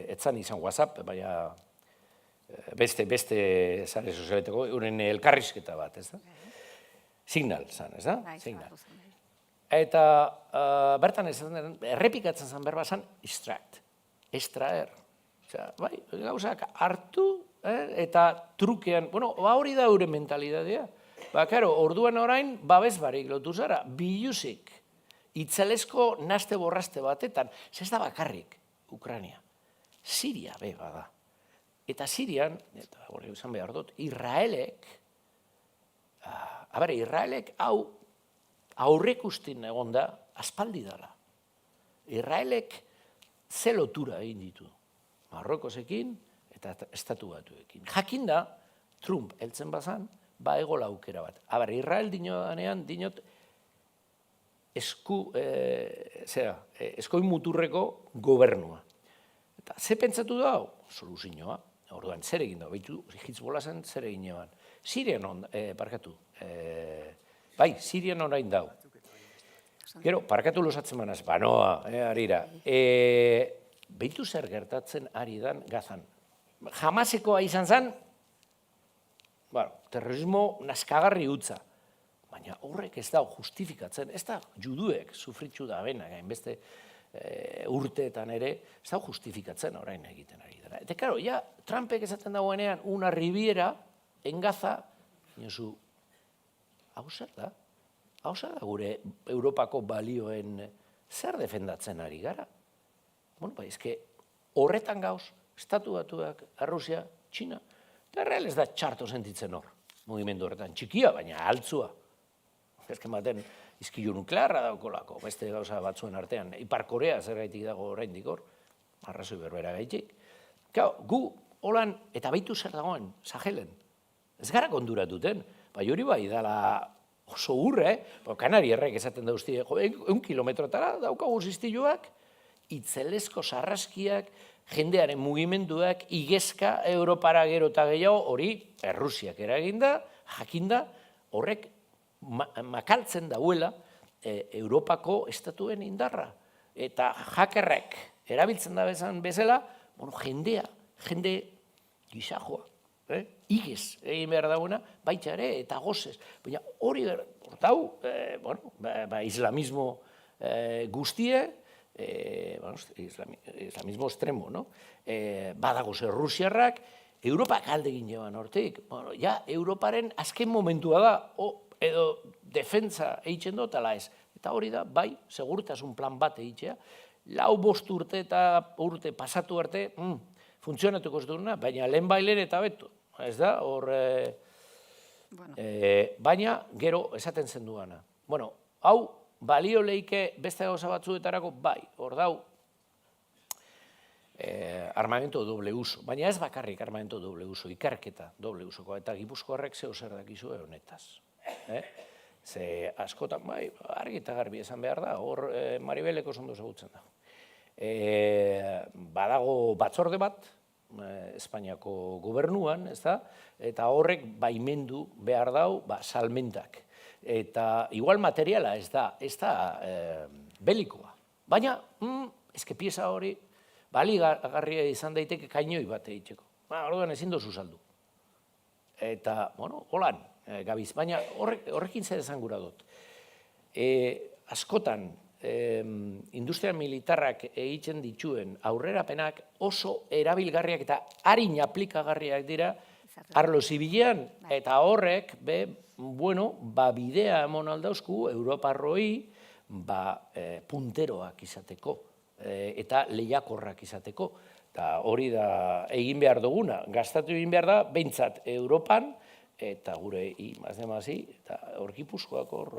Speaker 3: etzan izan WhatsApp, baina beste zare sozialeteko, euren elkarrizketa bat, ez da? Signal zan, ez da? Signal. Eta bertan errepikatzen zan berba zan, extraer. Gauzak hartu, eta trukean, hori da euren mentalidadea. Orduan orain, babes barik lotu zara, biluzik, itzelesko naste borraste batetan, ez da bakarrik, Ukraina. Siria be bada. Eta Sirian, eta hori izan behar dut, Israelek hau aurrekustin egon da, aspaldi dala. Israelek ze lotura egin ditu. Marrokosekin eta Estatu Batuekin. Jakinda, Trump heltzen bazan, egola aukera bat. Israel dinodanean, dinot, eskoin muturreko gobernua. Eta ze pentsatu da, soluzioa, orduan zer egin da, behitu, Hizbola zen zer egin eban. Sirian Sirian orain dau. Gero, parkatu losatzen manaz, banoa, harira. Behitu zer gertatzen ari dan Gazan. Hamasekoa izan zen, terrorismo naskagarri utza. Baina horrek ez da justifikatzen, ez da juduek sufritxu da bena, gainbeste urteetan ere, ez da justifikatzen orain egiten ari dara. Eta, karo, ja, Trumpek esaten dagoenean, una ribiera, en Gaza, inozu, hau zer da? Hau zer da gure Europako balioen zer defendatzen ari gara? Ezke, horretan gauz, Estatu Batuak, Errusia, Txina, eta real ez da txarto sentitzen hor, mugimendu horretan, txikia, baina altzua. Ezken baten, izkilu nuklearra daukolako, beste gauza batzuen artean, Ipar Korea zer gaitik dago oraindik hor, arrazoi berbera gaitik. Gu, holan, eta baitu zer dagoen, Sahelen, ez gara konduratuten, hori bai dala oso urre, Kanariarrek esaten dauzti, 1 kilometrotara daukagu ziztiluak, itzelesko sarraskiak, jendearen mugimenduak, igezka, Europara gero eta gehiago, hori Errusiak eraginda, jakinda, horrek makaltzen dauela Europako estatuen indarra. Eta hackerrek erabiltzen da bezala, jende gizajoa, igez egin behar dagoena, baita ere, eta gozez. Baina hori hortau, islamismo guztie, islamismo extremo, badagoz Errusiarrak, Europak alde egin joan hortik. Ja, Europaren azken momentua da, edo defentsa eitzen dut, ala ez. Eta hori da, bai, segurtasun plan bat eitzea, 4-5 urte eta urte pasatu arte, funtzionatuko ez duena, baina lehen bailen eta beto. Ez da, hor... Baina, gero, esaten zen duana. Hau, balio leike beste gauza batzuetarako, bai, hor dau, armamento doble uso. Baina ez bakarrik armamento doble uso, ikerketa doble usokoa. Eta Gipuzkoarrek zeo zer dakizue honetaz. Ze askotan, bai, argi eta garbi esan behar da, hor Maribeleko ondo ezagutzen da. Badago batzorde bat, Espainiako gobernuan, eta horrek baimendu behar dau salmentak. Eta igual materiala ez da belikoa. Baina, eske pieza hori baligarria izan daiteke kainoi bat egiteko. Orduan ezin dozu saldu. Eta, bueno, holan, gabiz. Baina horrekin zer esan gura dut. Askotan, industria militarrak egiten dituen aurrerapenak oso erabilgarriak eta harin aplikagarriak dira arlo zibilean, eta horrek, bidea emon aldauzku Europarroi punteroak izateko eta lehiakorrak izateko. Eta hori da egin behar duguna, gastatu egin behar da, behintzat Europan, eta gure I+D+I, eta hor Gipuzkoak hor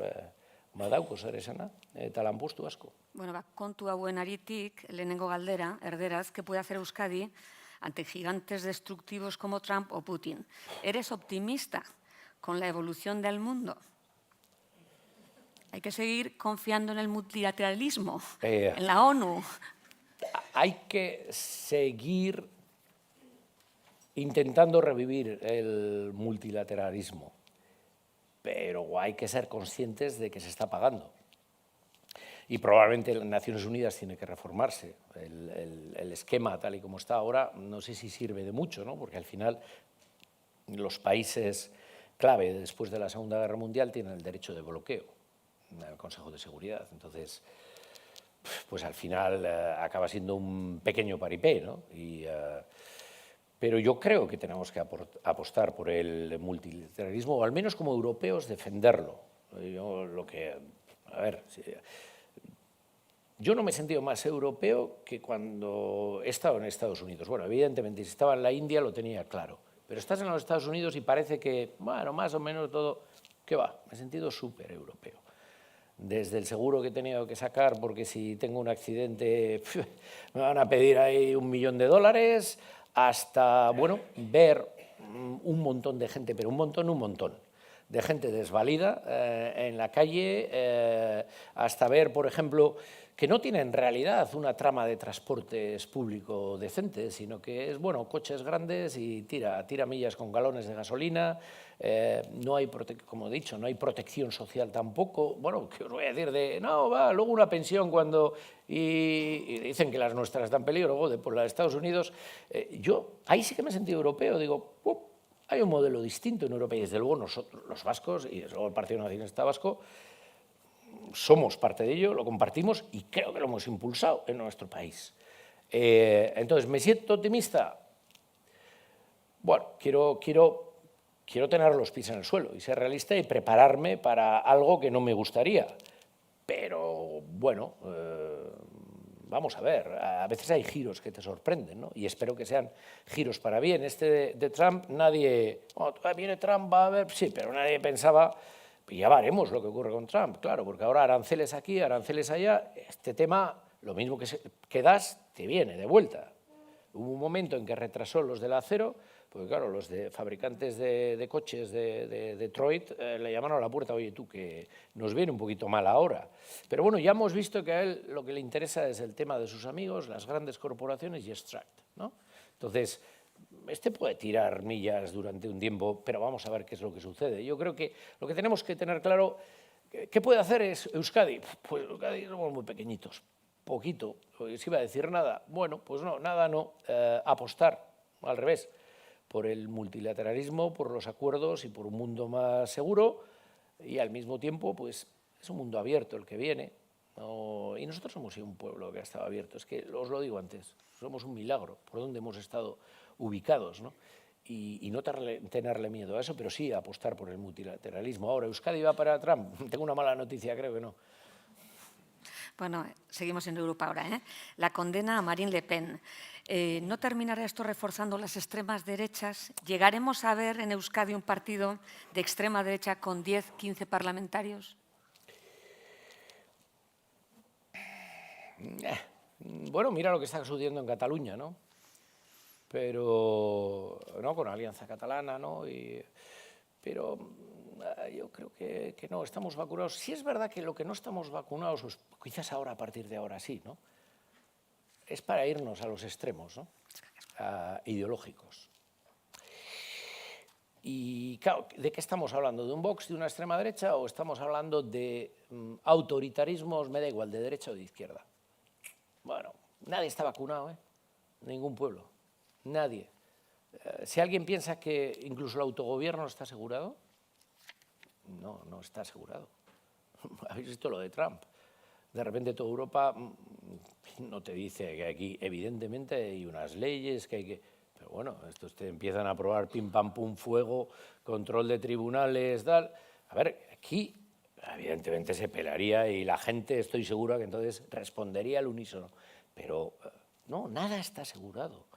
Speaker 3: badauko zer esana, eta lanpostu asko.
Speaker 2: Kontu hauen aritik, lehenengo galdera, erderaz, ¿qué puede hacer Euskadi ante gigantes destructivos como Trump o Putin? ¿Eres optimista con la evolución del mundo? Hay que seguir confiando en el multilateralismo, en la ONU.
Speaker 3: Hay que seguir intentando revivir el multilateralismo, pero hay que ser conscientes de que se está pagando. Y probablemente Naciones Unidas tiene que reformarse. El esquema tal y como está ahora no sé si sirve de mucho, ¿no? Porque al final los países clave después de la Segunda Guerra Mundial tienen el derecho de bloqueo en el Consejo de Seguridad. Entonces, pues al final acaba siendo un pequeño paripé, ¿no? Pero yo creo que tenemos que apostar por el multilateralismo, o al menos como europeos defenderlo. Yo no me he sentido más europeo que cuando he estado en Estados Unidos. Bueno, evidentemente, si estaba en la India lo tenía claro, pero estás en los Estados Unidos y parece que, bueno, más o menos todo, ¿qué va? Me he sentido súper europeo. Desde el seguro que he tenido que sacar, porque si tengo un accidente me van a pedir ahí $1.000.000, hasta, bueno, ver un montón de gente, pero un montón de gente desvalida en la calle, hasta ver, por ejemplo, que no tiene en realidad una trama de transportes público decente, sino que es, bueno, coches grandes y tira millas con galones de gasolina. No hay, como he dicho, no hay protección social tampoco. Bueno, ¿qué os voy a decir de, no, luego una pensión cuando, y dicen que las nuestras dan peligro, por la de Estados Unidos. Yo ahí sí que me he sentido europeo, digo, hay un modelo distinto en Europa y desde luego nosotros, los vascos, y desde luego el Partido Nacionalista Vasco, somos parte de ello, lo compartimos y creo que lo hemos impulsado en nuestro país. Entonces, ¿me siento optimista? Bueno, quiero tener los pies en el suelo y ser realista y prepararme para algo que no me gustaría. Pero, bueno, vamos a ver, a veces hay giros que te sorprenden, ¿no? Y espero que sean giros para bien. De Trump, nadie, viene Trump, va a ver, sí, pero nadie pensaba, y ya veremos lo que ocurre con Trump, claro, porque ahora aranceles aquí, aranceles allá, este tema, lo mismo que das, te viene de vuelta. Hubo un momento en que retrasó los del acero, porque claro, los fabricantes de coches de Detroit le llamaron a la puerta, oye tú, que nos viene un poquito mal ahora. Pero bueno, ya hemos visto que a él lo que le interesa es el tema de sus amigos, las grandes corporaciones y extract, ¿no? Entonces, puede tirar millas durante un tiempo, pero vamos a ver qué es lo que sucede. Yo creo que lo que tenemos que tener claro, ¿qué puede hacer Euskadi? Pues Euskadi somos muy pequeñitos, poquito. Si iba a decir nada, bueno, pues no, nada no, apostar, al revés, por el multilateralismo, por los acuerdos y por un mundo más seguro, y al mismo tiempo, pues es un mundo abierto el que viene, ¿no? Y nosotros hemos sido un pueblo que ha estado abierto, es que os lo digo antes, somos un milagro por donde hemos estado ubicados, ¿no? Y no tenerle miedo a eso, pero sí apostar por el multilateralismo. Ahora, ¿Euskadi va para Trump? Tengo una mala noticia, creo que no.
Speaker 2: Bueno, seguimos en Europa ahora, ¿eh? La condena a Marine Le Pen. ¿No terminará esto reforzando las extremas derechas? ¿Llegaremos a ver en Euskadi un partido de extrema derecha con 10, 15 parlamentarios?
Speaker 3: Bueno, mira lo que está sucediendo en Cataluña, ¿no? Pero, ¿no? Con la Alianza Catalana, ¿no? Pero yo creo que no, estamos vacunados. Sí es verdad que lo que no estamos vacunados, pues, quizás ahora, a partir de ahora sí, ¿no? Es para irnos a los extremos, ¿no? ideológicos. Y claro, ¿de qué estamos hablando? ¿De un Vox de una extrema derecha o estamos hablando de autoritarismos, me da igual, de derecha o de izquierda? Bueno, nadie está vacunado, ningún pueblo, nadie. Si alguien piensa que incluso el autogobierno está asegurado, no, no está asegurado. ¿Habéis visto lo de Trump? De repente toda Europa no te dice que aquí evidentemente hay unas leyes, que hay que... Pero bueno, estos te empiezan a aprobar pim, pam, pum, fuego, control de tribunales, tal. A ver, aquí evidentemente se pelaría y la gente, estoy segura que entonces respondería al unísono. Pero no, nada está asegurado.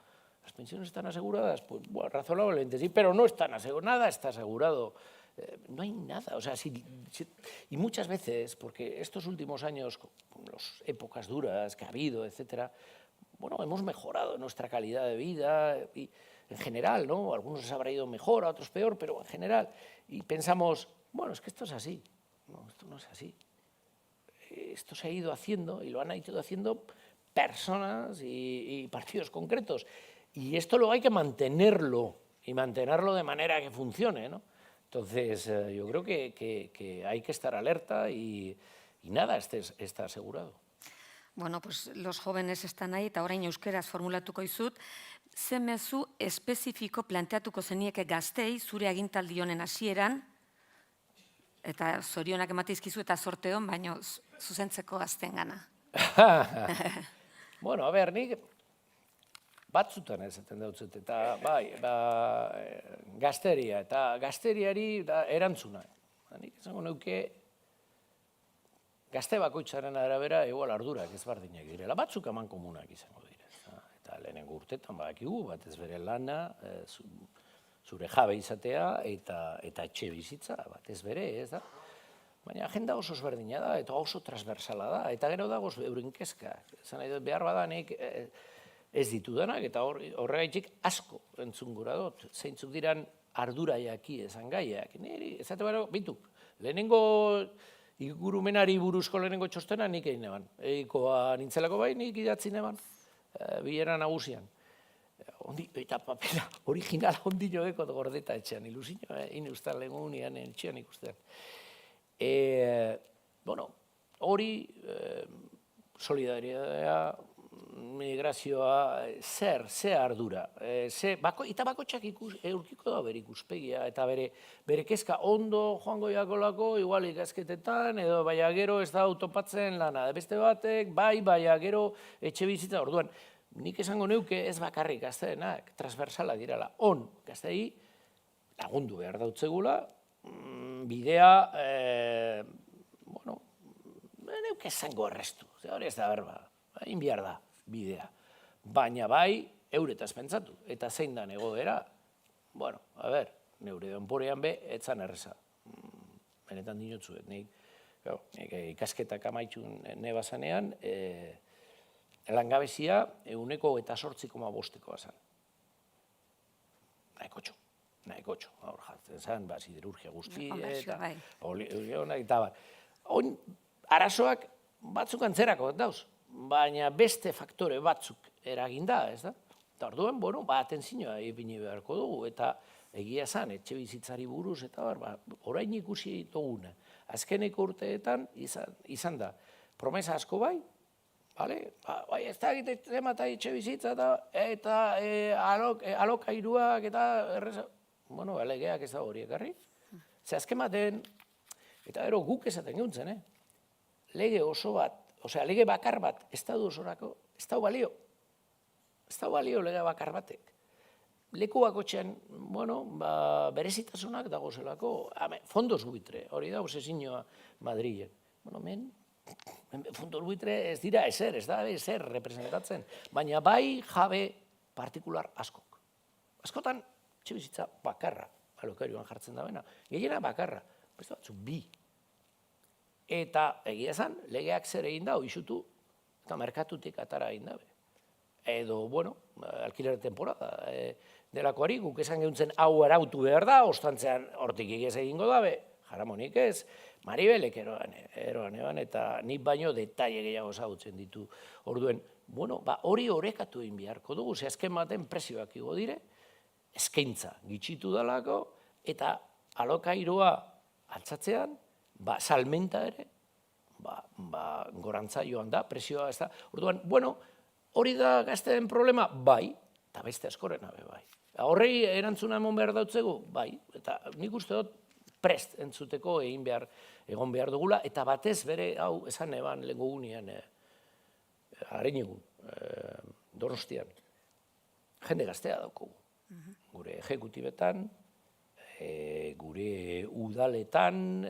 Speaker 3: ¿Las pensiones están aseguradas? Pues bueno, razonablemente sí, pero no están aseguradas, nada está asegurado. No hay nada, o sea, y muchas veces, porque estos últimos años, con las épocas duras que ha habido, etcétera, bueno, hemos mejorado nuestra calidad de vida y en general, ¿no? A algunos les habrá ido mejor, a otros peor, pero en general. Y pensamos, bueno, es que esto es así. No, esto no es así. Esto se ha ido haciendo y lo han ido haciendo personas y partidos concretos. Y esto luego hay que mantenerlo y mantenerlo de manera que funcione, ¿no? Entonces, yo creo que hay que estar alerta y nada está asegurado.
Speaker 2: Bueno, pues los jóvenes están ahí, eta orain euskeraz formulatuko izut, ze mezu espezifiko planteatuko zenieke gaztei zure agintaldi honen hasieran, eta zorionak emateizkizu eta zorte hon, baino zuzentzeko gazten gana.
Speaker 3: Bueno, a ber, nik batzutan esaten dautzut, eta bai, gazteria, eta gazteriari erantzuna. Nik esango neuke, gazte bakoitzaren arabera igual ardurak ezberdinak direla, batzuk eman komunak izango dira. Eta lehenengo urtetan badakigu, batez bere lana, zure jabe izatea eta etxe bizitza, batez bere, ez da? Baina agenda oso ezberdina da, eta oso transversala da, eta gero dago euren kezkak. Esan nahi dut, behar badanik ez ditudanak, eta horregaitik asko entzungura dut. Zeintzuk diran arduraiaki esan gaiak. Niri, ezate bero, bitu, lehenengo ingurumenari buruzko lehenengo txostena nik egin eban. Eikoa nintzelako bai, nik idatzi neban, bilera nagusian. Eta papela originala ondino dekot gordeta etxean, ilusino, inustan lehengunean etxean ikustean. Bueno, hori solidaritatea, migrazioa, ze ardura. Eta bakotxak eurkiko da bere ikuspegia, eta bere kezka ondo joango jakolako, igual ikasketetan, edo baina gero ez da autopatzen lana. Beste batek, baina gero etxe bizitza, orduan, nik esango neuke ez bakarrik gazteenak, transversala dirala. Gaztei lagundu behar dautzegula, bidea, bueno, neuke esango errestu, hori ez da berba, egin behar da bidea. Baina bai, euretaz pentsatu, eta zein da egoera, bueno, a ber, neure denporean be, etzan erreza. Benetan dinotzuet, nik ikasketak amaitxun nebazanean, langabezia 18,5%koa zen. Nahikotxo, hor jartzen zen, siderurgia guzti, eta arazoak batzuk antzerako dauz, baina beste faktore batzuk eraginda, ez da? Eta orduan, bueno, atenzioa ipini beharko dugu, eta egia zen, etxe bizitzari buruz, eta orain ikusi duguna. Azkeneko urteetan izan da, promesa asko bai, ez da egiten eta etxe bizitza, eta alokairuak, eta erreza, bueno, legeak ez da hori ekarri. Ze azken baten, eta gero guk esaten geuntzen, lege oso bat, osea, lege bakar bat, estadu osorako, ez da balio. Ez da balio lege bakar batek. Leku bakotxean, bueno, berezitasunak dagozelako, fondos buitre, hori da, obsesinioa Madrilen. Bueno, men, fondos buitre ez dira ezer, ez da ezer representatzen, baina bai jabe partikular askok. Askotan, txibizitza bakarra, alokarioan jartzen da bena, gehiena bakarra, beste batzuk bi. Eta egia esan, legeak zer egin da, isutu, eta merkatutik atara egin dabe. Edo, bueno, alkilere temporada delakoari, guk esan geuntzen hau arautu behar da, ostantzean hortik egez egingo dabe, Jaramonik ez, Maribelek eroan eban, eta nik baino detaile gehiago ezagutzen ditu. Orduen, bueno, hori orekatu egin beharko dugu, ze azken baten presioak igo dire, eskaintza gitxitu dalako, eta alokairua altzatzean, salmenta ere, gorantza joan da, presioa ez da. Orduan, bueno, hori da gazteen problema? Bai, eta beste askorena be bai. Horrei erantzuna emon behar dautzegu? Bai, eta nik uste dut prest entzuteko egon behar dugula, eta batez bere, hau, esan eban lehenko gunean, Arenegun, Donostian, jende gaztea daukogu. Gure ejekutibetan, gure udaletan,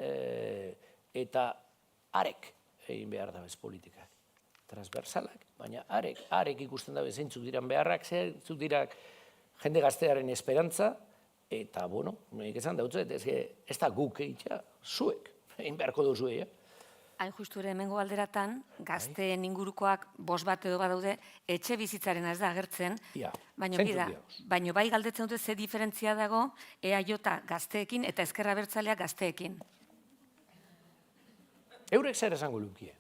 Speaker 3: eta arek egin behar da bez politikak. Transversalak, baina arek ikusten da zeintzuk diran beharrak, zeintzuk dirak jende gaztearen esperantza, eta, bueno, nik esan dautzu, ez da guk egitea, zuek, egin beharko duzu egia.
Speaker 2: Hain justu ere hemengo alderatan, gazteen ingurukoak bost bat edo badaude, etxe bizitzaren ez da agertzen, baina bai galdetzen dute ze diferentzia dago EAJ gazteekin eta Ezker Abertzalea gazteekin.
Speaker 3: Eurek zer esango lukie?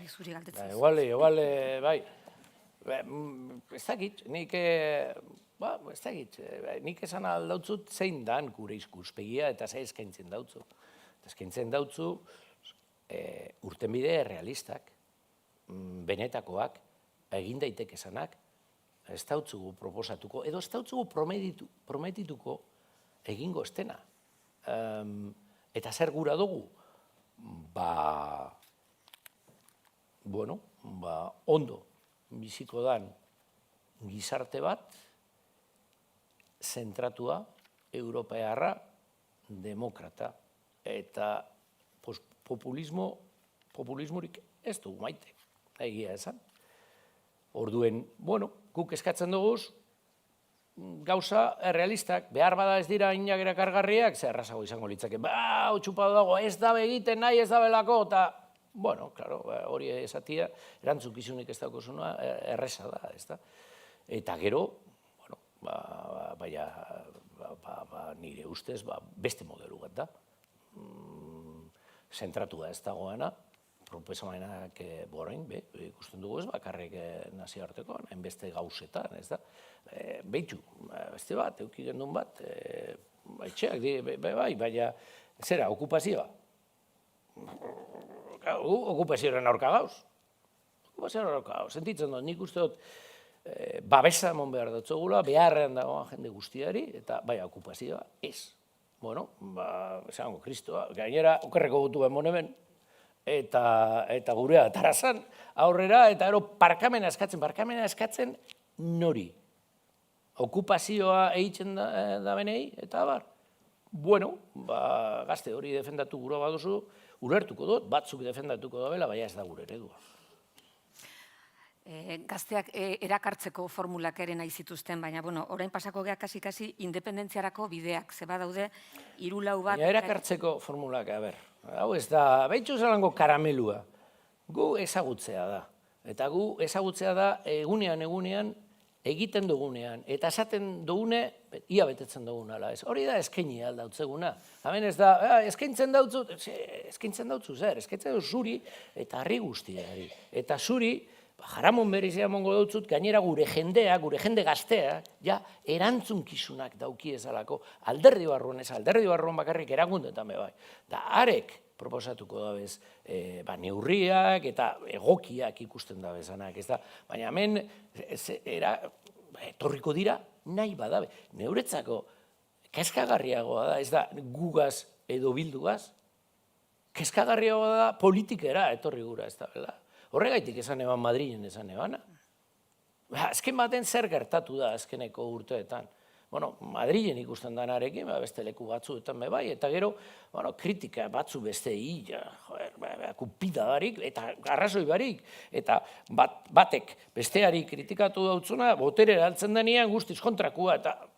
Speaker 2: Zuri galdetzen.
Speaker 3: Igual, bai. Ez dakit, nik esan aldautzut zein dan gure ikuspegia eta ze eskaintzen dautzu. Eskaintzen dautzu urtenbide realistak, benetakoak, egin daiteke esanak, ez dautzugu proposatuko, edo ez dautzugu prometituko egingo estena. Eta zer gura dugu? Ondo biziko dan gizarte bat, zentratua, europearra, demokrata, eta populismorik ez dugu maite, egia esan. Orduen, guk eskatzen dugu, gauza errealistak, behar bada ez dira inagera kargarriak, zer errazago izango litzake, txupado dago, ez dabe egiten nahi ez dabelako, eta, hori esatia, erantzukizunik ez daukosuna, erreza da, ez da. Eta gero, nire ustez, beste modelu bat da. Zentratua ez dagoena, proposamenak borain, ikusten dugu ez, bakarrik nazioarteko, hainbeste gauzetan, ez da. Behitu, beste bat, euki gendun bat, etxeak, baina, zera, okupazioa. Okupazioaren aurka gauz. Okupazioaren aurka gauz. Sentitzen dut, nik uste dut, babesa emon behar dutzugula, beharrean dagoan jende guztiari, eta bai, okupazioa ez. Esango, kristoa, gainera, okerreko gutu behar hemen, eta gurea tarazan aurrera, eta ero parkamena eskatzen nori. Okupazioa egiten da benei, eta bar. Gazte hori defendatu gura baduzu, urertuko dut, batzuk defendatuko da bela, baina ez da gure eredua.
Speaker 2: Gazteak erakartzeko formulak ere nahi zituzten, baina, orain pasako geha kasi independentziarako bideak, zeba daude, 3-4 bat...
Speaker 3: Baina erakartzeko formulak, hau ez da, behitxu zelango karamelua, gu ezagutzea da. Eta gu ezagutzea da egunean egiten dugunean, eta esaten dugune, ia betetzen dugunala. Hori da eskaini aldautzeguna. Hemen ez da, eskaintzen dautzu zer, eskaintzen dut zuri eta harri guztiari. Eta zuri, jaramon berrizea mongo dutzut, gainera gure jendea, gure jende gaztea, erantzunkizunak dauki ezalako, alderdi barruan bakarrik erakundetan bebai. Da, arek proposatuko dabez neurriak eta egokiak ikusten dabezanak, ez da. Baina hemen, etorriko dira, nahi badabe. Neuretzako, kezkagarriagoa da, ez da gugaz edo bildugaz, kezkagarriagoa da politikera etorri gura, ez da, bela. Horregaitik esan eban Madrilen esan ebana. Azken baten zer gertatu da azkeneko urteetan. Madrilen ikusten danarekin, beste leku batzuetan bebai, eta gero kritika batzu beste kupida barik, eta arrazoi barik, eta batek besteari kritikatu dautzuna, botere altzen denean guztiz kontrakua, eta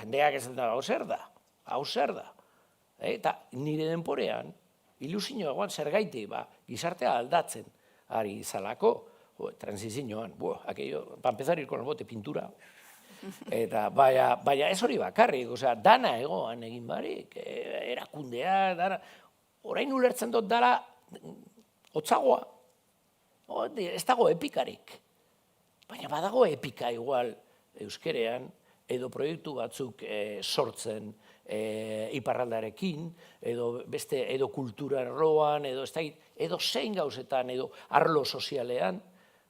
Speaker 3: jendeak ez da, hau zer da. Eta nire denporean, ilusioa egon zergaitik, gizartea aldatzen, ari izalako, transizioan, para empezar ir con el bote pintura, Eta, baina ez hori bakarrik, osea, dana egoan egin barik, erakundea, dana, orain ulertzen dut dara, hotzagoa, ez dago epikarik, baina badago epika igual euskerean, edo proiektu batzuk sortzen iparraldarekin, edo kultura arloan, edo zein gauzetan, edo arlo sozialean,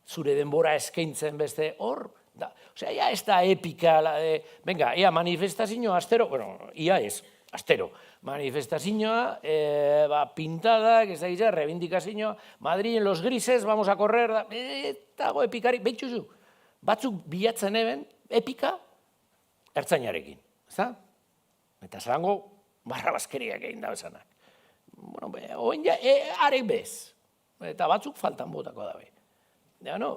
Speaker 3: zure denbora eskaintzen beste hor, osea, ja ez da epika, venga, ea manifestazioa astero, bueno, ia ez, astero, manifestazioa, pintadak, ez da gizar, reivindikazioa, Madrid en los grises, vamos a correr, dago epikarik, behitxuzu, batzuk bilatzen eben, epika, ertzainarekin, ez da? Eta zelango, barrabazkeriak egin da bezanak. Bueno, oen ja, arek bez, eta batzuk faltan botako dabe. Ja, no,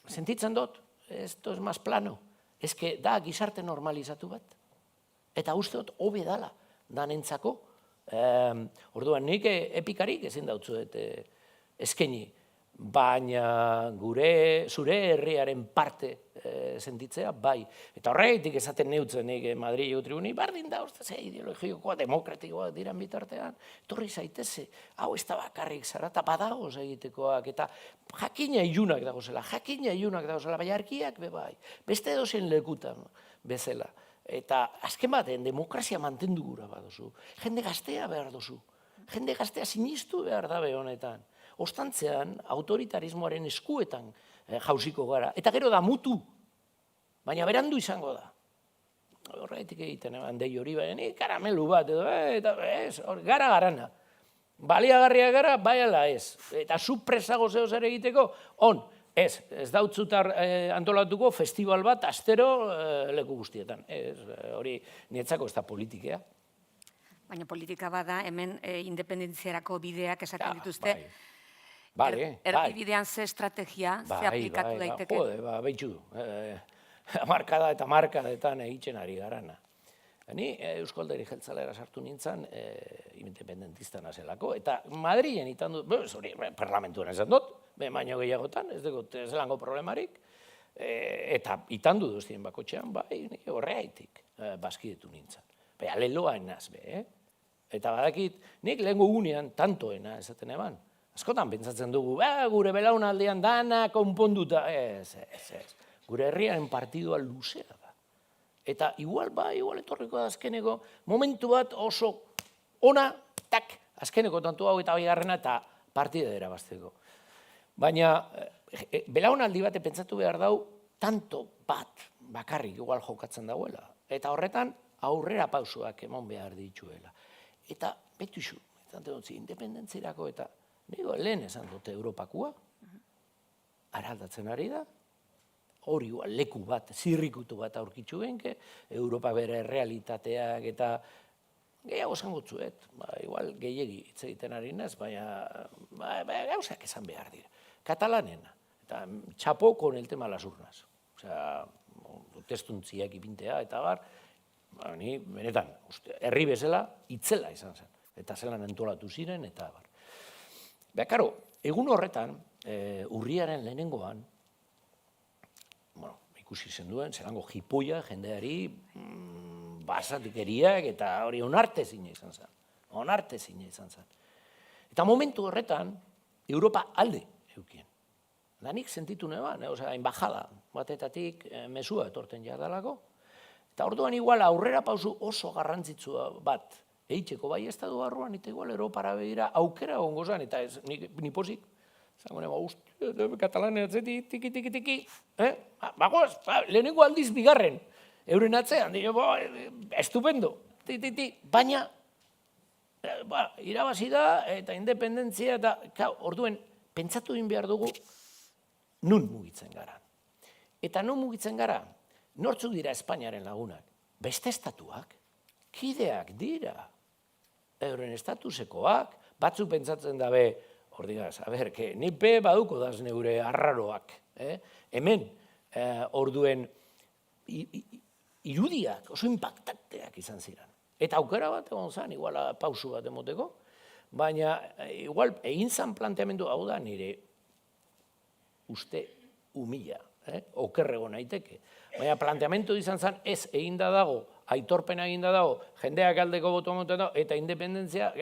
Speaker 3: sentitzen dut, esto es más plano, ez que da gizarte normalizatu bat, eta uste dut hobe dala, danentzako. Orduan, nik epikarik ezin dautzuet eskaini, baina zure herriaren parte sentitzea, bai. Eta horregatik esaten neutzen nik Madrileko tribuni, bardin da, ze ideologikoa, demokratikoa diran bitartean, etorri zaiteze, hau ez da bakarrik zara, eta badagoz egitekoak, eta jakina ilunak dagozela, baina arkiak be bai, beste edozein lekutan bezala. Eta azken baten, demokrazia mantendu gura badozu, jende gaztea behar dozu, jende gaztea sinistu behar dabe honetan. Ostantzean, autoritarismoaren eskuetan jauziko gara. Eta gero da mutu, baina berandu izango da. Horretik egiten, handei hori baina, karamelu bat, eta gara garana. Baliagarria gara, bai ala ez. Eta zu presago zeo zer egiteko, ez dautzutar antolatuko festival bat astero leku guztietan. Hori nietzako ez da politikea.
Speaker 2: Baina politika bada, hemen independentziarako bideak esaten dituzte. Erdibidean ze estrategia, ze aplikatu daiteke?
Speaker 3: Jode, behitxu du. Markada eta markadetan egiten ari garana. Ni Eusko Alderdi Jeltzalera sartu nintzen, independentista nazelako, eta Madrilen itan dut, parlamentuan esan dut, baino gehiagotan, ez dut zelango problemarik, eta itan dut duztien bakotxean, bai, horreaitik bazkidetu nintzen. Baina leloa enaz, eta badakit, nik lehenko gunean tantoena esaten eban. Askotan pentsatzen dugu, gure belaunaldean dana konponduta, ez. Gure herriaren partidua luzea da. Eta igual etorriko da azkeneko, momentu bat oso ona, tak, azkeneko tantu hau eta bigarrena eta partida erabazteko. Baina belaunaldi bate pentsatu behar dau, tanto bat bakarrik igual jokatzen dauela. Eta horretan aurrera pausoak emon behar dituela. Eta betuzu, independentzirako eta nigo lehen esan dute Europakua, araldatzen ari da, hori leku bat, zirrikutu bat aurkitzu genke, Europa bere realitateak eta gehiago esan gutzuet, igual gehiegi hitz egiten ari naz, baina gauzak esan behar dira. Katalanena, eta txapo con el tema las urnas. Osea, testuntziak ipintea eta bar, ni benetan, herri bezala, itzela izan zen. Eta zelan antolatu ziren, eta bar. Karo, egun horretan, urriaren lehenengoan, ikusi zen duen, zelango jipoia, jendeari, basatikeriak, eta hori onartezina izan zen. Eta momentu horretan, Europa alde eukien. Da nik sentitu neban, embajada batetatik mesua etorten jardalako, eta orduan igual aurrera pausu oso garrantzitsua bat, eitzeko bai estadu barruan, eta igual Europara begira aukera gongo zen, eta ez, ni pozik, zango nema, Katalanea tiki, bagoaz, lehenengo aldiz bigarren, euren atzean, estupendo, baina, irabazi da, eta independentzia, eta orduen, pentsatu egin behar dugu, nun mugitzen gara. Eta nun mugitzen gara, nortzuk dira Espainiaren lagunak, beste estatuak, kideak dira, euren estatusekoak, batzuk pentsatzen dabe, ordigaz, nipe baduko daz neure arraroak, hemen, orduen, irudiak, oso impactanteak izan ziren. Eta aukera bat egon zen, igual pausu bat emoteko, baina igual egin zan planteamendu hau da nire uste humila okerrego naiteke. Baina planteamentu izan zen, ez eginda dago, aitorpena eginda dago, jendeak aldeko botoa moten dago, eta independentzia,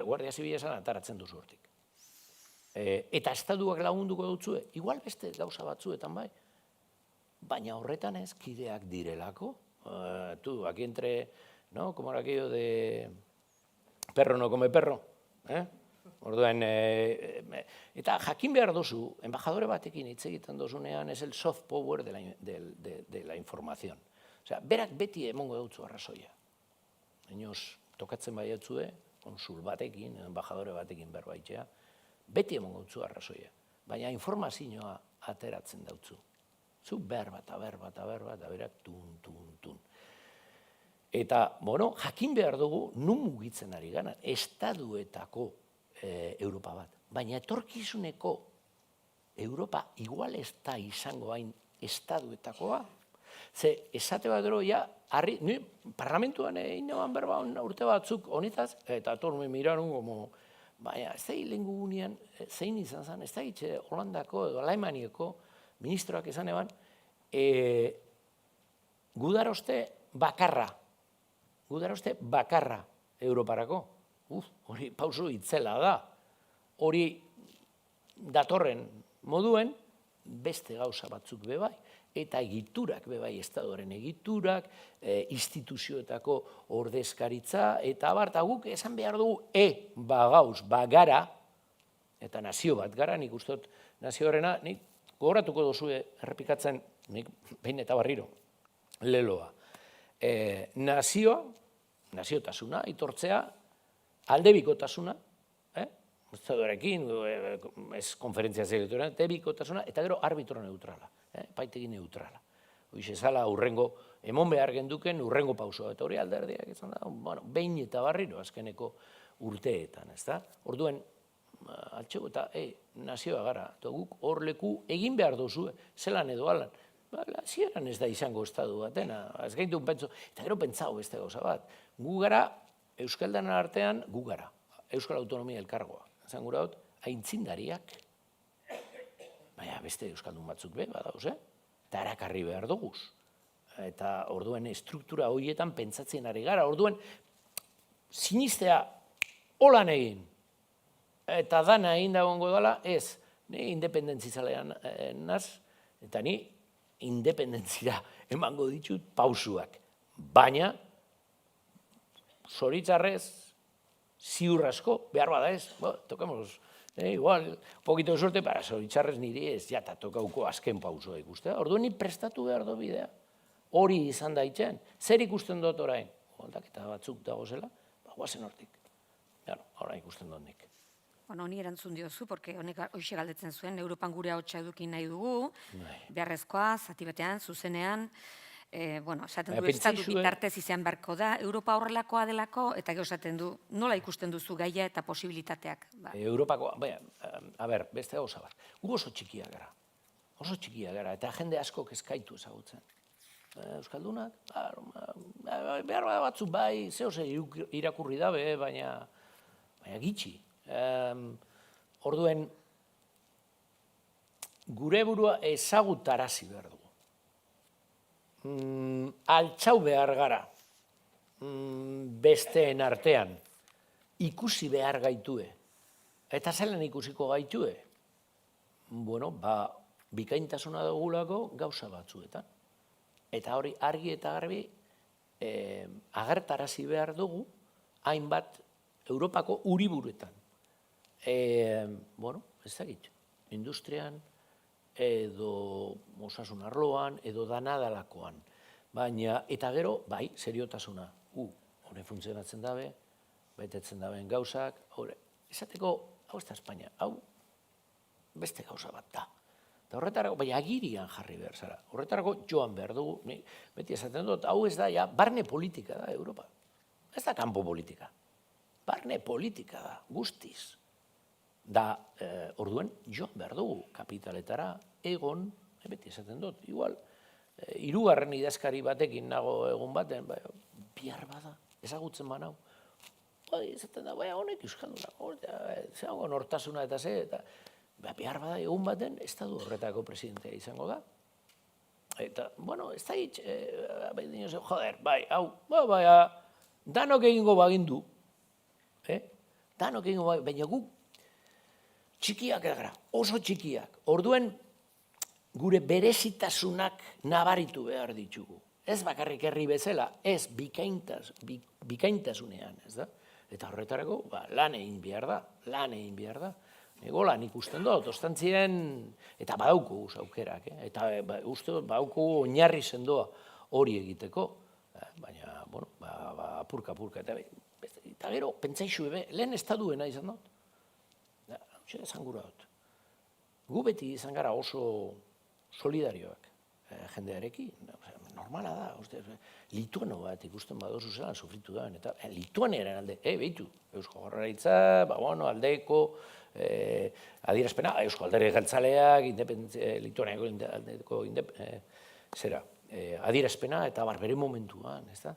Speaker 3: Guardia Zibila esan ataratzen duzu hortik. Eta estatuak lagunduko dutzue, igual beste gauza batzuetan bai, baina horretan ez kideak direlako. Aquí entre, ¿no? Como era aquello de perro no come perro. Orduan, eta jakin behar dozu, embajadore batekin hitz egiten dozunean, es el soft power de la información. Osea, berak beti emongo dutzu arrazoia. Enoz, tokatzen baiatzue, konsul batekin, embajadore batekin berbaitzea, beti emongo dutzu arrazoia. Baina informazioa ateratzen dautzu. Zu behar bat, eta berak tun. Eta, bueno, jakin behar dugu, nun mugitzen ari gana, estaduetako Europa bat. Baina etorkizuneko Europa igual ez da izango hain estaduetakoa. Ze, esate bat dero, ni parlamentuan inoan berba urte batzuk honetaz, eta torme miraron como, baina, ez da hilengu gunean, zein izan zen, ez da hitze Holandako edo Alemanieko ministroak esan eban, gudaroste bakarra Europarako. Hori pauso itzela da. Hori datorren moduen beste gauza batzuk bebai, eta egiturak bebai, estadoren egiturak, instituzioetako ordezkaritza, eta abarta guk esan behar dugu bagauz, bagara, eta nazio bat gara, nik ustot nazio horrena, nik gogoratuko dozue errepikatzen, nik behin eta barriro, leloa. Naziotasuna, itortzea, aldebikotasuna, estadorekin, ez konferentzia zeletoren, aldebikotasuna, eta gero arbitro neutrala, paitegi neutrala. Hoiz ezala urrengo, emon behar genduken urrengo pausoa, eta hori alderdiak izan da, behin eta barriro azkeneko urteetan, ez da? Orduen, altxego eta nazioa gara, eta guk hor leku egin behar dozue, zelan edo alan. Zieran ez da izango estadu batena, ez gaintu pentsu, eta gero pentsau beste gauza bat. Gu gara, Euskaldanen artean, gu gara, Euskal Autonomia Elkargoa. Zan gura hot, aintzindariak, baina beste Euskaldun batzuk be, badauz, eta erakarri behar duguz. Eta orduen struktura horietan pentsatzen ari gara, orduen sinistea holan egin, eta dana egin dagoengo dela, ez, ni independentzizalean naz, eta ni independentzia emango ditut pausuak. Baina, zoritzarrez, ziur asko, behar bada ez, tokamos, igual, poquito de suerte, para zoritzarrez niri ez, jata tokauko azken pausua ikustea. Orduan ni prestatu behar do bidea, hori izan daitzen, zer ikusten dut orain? Aldaketa batzuk dago zela, guazen hortik. Hora ikusten dut nik.
Speaker 2: Honi erantzun diozu, porque honek hoxe galdetzen zuen, Europan gure hotxa edukin nahi dugu, beharrezkoa, zati batean, zuzenean, esaten du, estatu bitartez izan beharko da, Europa horrelakoa delako, eta gero esaten du, nola ikusten duzu gaia eta posibilitateak?
Speaker 3: Europakoa, beste gauza bat, gu oso txikia gara, eta jende asko kezkaitu ezagutzen. Euskaldunak, behar batzuk bai, zehose irakurri dabe, baina gitxi. Orduen, gure burua ezagutarazi behar dugu. Altxau behar gara, besteen artean, ikusi behar gaitue. Eta zelan ikusiko gaitue? Bikaintasuna dugulako gauza batzuetan. Eta hori argi eta garbi agertarazi behar dugu hainbat Europako uriburuetan. Ez dakit, industrian, edo osasun arloan, edo danadalakoan. Baina, eta gero, bai, seriotasuna. Hore funtzionatzen dabe, betetzen dabeen gauzak, esateko, hau ez da Espainia, hau beste gauza bat da. Eta horretarako, bai, agirian jarri behar zara. Horretarako joan behar dugu, beti esaten dut, hau ez da, barne politika da Europa. Ez da kanpo politika. Barne politika da, guztiz. Da, orduen, joan behar dugu kapitaletara, egon, beti esaten dut, igual, hirugarren idazkari batekin nago egun baten, bihar bada, ezagutzen banau. Esaten da, honek euskalduna, zeago nortasuna eta ze, eta bihar bada egun baten, estadu horretako presidentea izango da, Eta, bueno, ez da hitz, joder, bai, hau, bai, danok egingo bagindu, danok egingo bagindu, baina gu txikiak gara, oso txikiak. Orduen, gure berezitasunak nabaritu behar ditugu. Ez bakarrik herri bezala, ez bikaintasunean, ez da? Eta horretarako, lan egin behar da. Ego lan ikusten dut, ostantzien, eta badauku aukerak, eta uste dut badauku oinarri sendoa hori egiteko. Baina, bueno, apurka. Eta gero, pentsaixu ebe, lehen estaduena izan dut. Hau esan gura dut. Gu beti izan gara oso solidarioak jendearekin. Normala da, lituano bat ikusten badozu zelan sufritu da. Eta lituanearen alde, behitu, Eusko Jaurlaritza, aldeko, adierazpena, Eusko Alderdi Jeltzaleak, Lituaniako adierazpena, eta bere momentuan, ez da?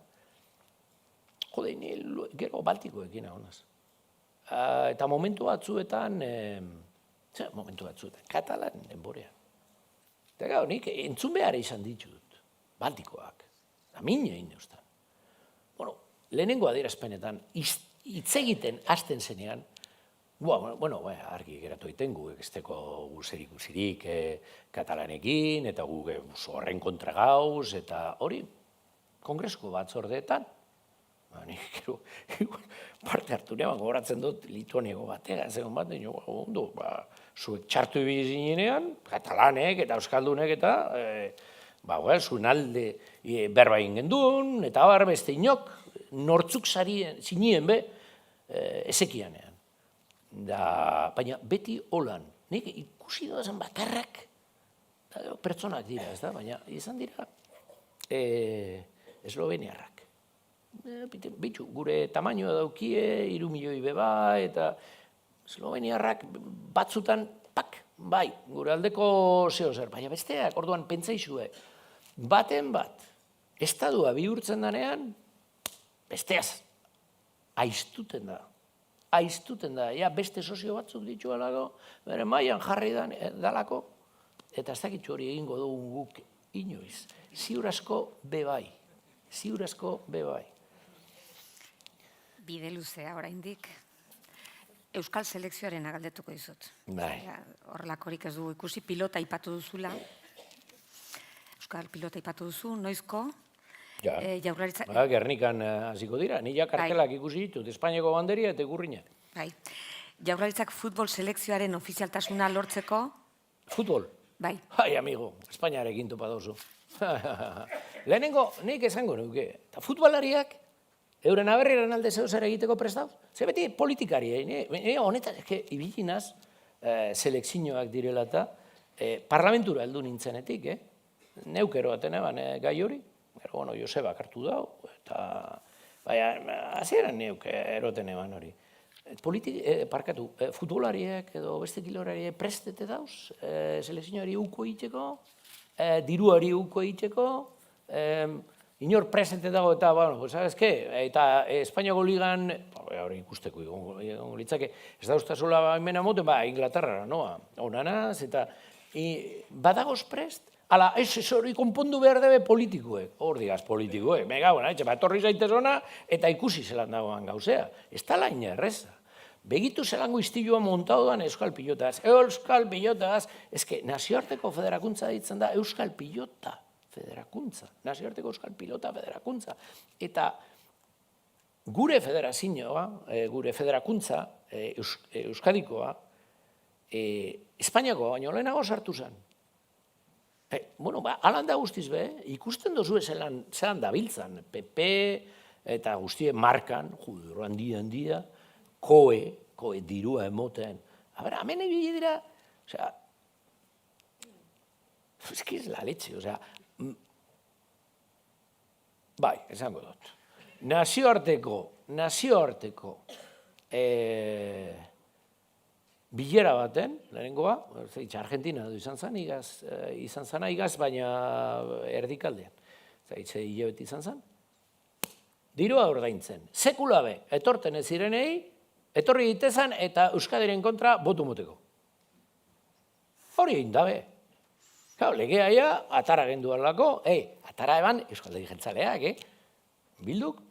Speaker 3: Jode, gero baltikoekin agonaz. Eta momentu batzuetan, katalan denborean. Eta gau, nik entzun behar izan ditut, baltikoak, da mine egin eustan. Bueno, lehenengo adierazpenetan, hitz egiten hasten zenean, bueno, argi geratu egiten gu, esteko zerikusirik katalanekin, eta gu horren kontra gauz, eta hori, kongresko batzordeetan, nik parte hartu neban, gogoratzen dut Lituaniako batega, zegoen bat, ondo, zuek txartu ibili zinenean, katalanek eta euskaldunek eta, zuen alde berba egin gendun, eta beste inok, nortzuk zinien be, ezekianean. Baina beti holan, nik ikusi doazen bakarrak, pertsonak dira, ez da, baina izan dira esloveniarrak. Bitu, gure tamainoa daukie, 3 milioi beba, eta esloveniarrak batzutan, bai, gure aldeko zeo zer, baina besteak, orduan pentsaizue, baten bat, estadua bihurtzen danean, besteaz, aiztuten da, beste sozio batzuk ditu alako, bere mailan jarri dalako, eta ez dakitzu hori egingo dugun guk inoiz, ziur asko bebai.
Speaker 2: Bide luzea oraindik. Euskal selekzioaren galdetuko dizut. Horrelakorik ez dugu ikusi, pilota aipatu duzula. Euskal pilota aipatu duzu, noizko? Jaurlaritza...
Speaker 3: Gernikan hasiko dira, nila kartelak ikusi ditut, Espainiako banderia eta egurriña.
Speaker 2: Jaurlaritzak futbol selekzioaren ofizialtasuna lortzeko?
Speaker 3: Futbol?
Speaker 2: Bai.
Speaker 3: Amigo, Espainiarekin topa dozu. Lehenengo, nik esango nuke, eta futbolariak euren aberriaren alde zeu zer egiteko prestau? Ze beti politikari, honetan, ibilinaz, selekzioak direla eta parlamentura heldu nintzenetik, neukero aten eban gai hori, bueno, Josebak hartu dau, eta hasieran neuk eroten eban hori. Futbolariek edo beste kilorariek prestete dauz, selekzioari uko egiteko, diruari uko egiteko, inor presente dago eta, bueno, sabes qué, eta Espainiako ligan, hori ikusteko egongo litzake, ez dauztazola baimena moten, Inglaterrara, noa, onanaz, eta badagoz prest, ala, ez hori konpondu behar dabe politikoek, hor digaz politikoek, etorri zaitez ona, eta ikusi zelan dagoan gauzea, ez tala inerreza. Begitu zelango istilua montaudan Euskal Pilotaz, eske nazioarteko federakuntza ditzen da Euskal Pilota federakuntza, nazioarteko Euskal Pilota federakuntza. Eta gure federazioa, gure federakuntza, Euskadikoa, Espainiakoa baino lehenago sartu zen. Bueno, alan da guztiz be, ikusten dozu zelan dabiltzan, PP eta guztien markan, juduro handia, koe dirua emoten. Hemen egin dira, eski ez la leche, bai, esango dut. Nazioarteko bilera baten, lehenengoa, Argentina izan zana igaz, baina erdikaldean. Zaitze hilabet izan zan. Dirua ordaintzen. Sekulabe, etorten ez zirenei, etorri ditezan eta Euskadiren kontra botu moteko. Hori egin dabe. Legea ja, atara gendualako, atara eban Euskal Alderdi Jeltzaleak, Bilduk,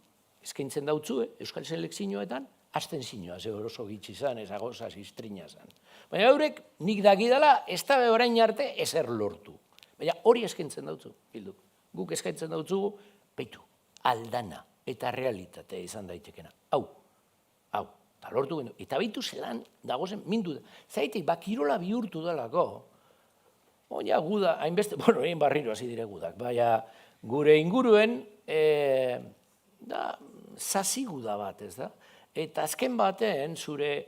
Speaker 3: eskaintzen dautzu, Euskal Selekzioetan, abstentzioa, ze oso gitxi zan, ez agoza ziztrina zan. Baina eurek, nik dakidala, ez da orain arte ezer lortu. Baina hori eskaintzen dautzu, Bilduk. Guk eskaintzen dautzugu, beitu, aldana eta realitatea izan daitekena. Hau, eta lortu gendu. Eta beitu zelan, dagozen, mindu da. Zaitik, kirola bihurtu dalako, oina guda, hainbeste, egin barriro hasi dire gudak, baina gure inguruen, zazi guda bat, ez da? Eta azken baten, zure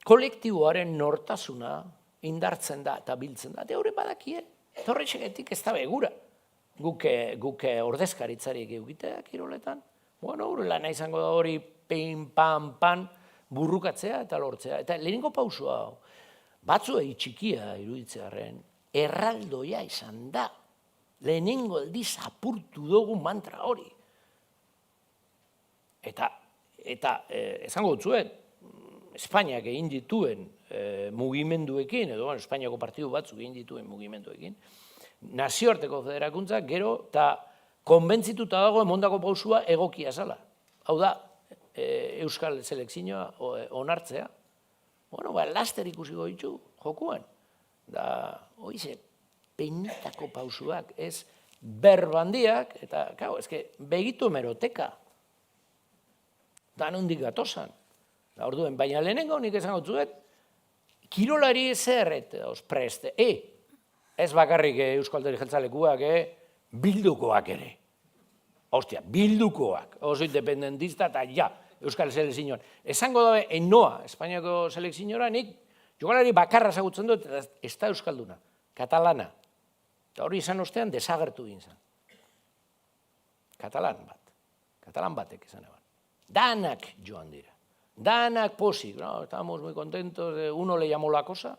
Speaker 3: kolektiboaren nortasuna indartzen da eta biltzen da. Eta hori badakie, eta horretxegetik ez da begura. Guke ordezkaritzarik eukitea, kiroletan. Horrela nahi izango da hori pein, pan, pan, burrukatzea eta lortzea. Eta lehenengo pausua, batzuei txikia iruditzearen, erraldoia izan da. Lehenengo aldiz apurtu dugu mantra hori. Eta esango dutzuet, Espainiak egin dituen mugimenduekin, edo Espainiako partidu batzuk egin dituen mugimenduekin, nazioarteko federakuntza gero eta konbentzituta dago emondako pausua egokia zala. Hau da, Euskal Selekzioa onartzea. Laster ikusiko ditu jokuan. Da, oize, penitako pausuak, ez berbandiak, eta, begitu hemeroteka. Dan hondik gatozan. Orduen, baina lehenengo nik esango zuet, kirolari zer preste. Ez bakarrik Euskal Alderdi Jeltzalekuak, Bildukoak ere. Ostia, Bildukoak, oso independentista eta Euskal Selekzioan. Esango dabe, enoa, Espainiako Selekzioa, nik jokalari bakarra zagutzen dut, ez da Euskalduna, katalana. Eta hori izan ostean desagertu gintzen. Katalan batek izan eban. Danak joan dira. Danak posik. Estábamos muy contentos. Uno le llamó la cosa.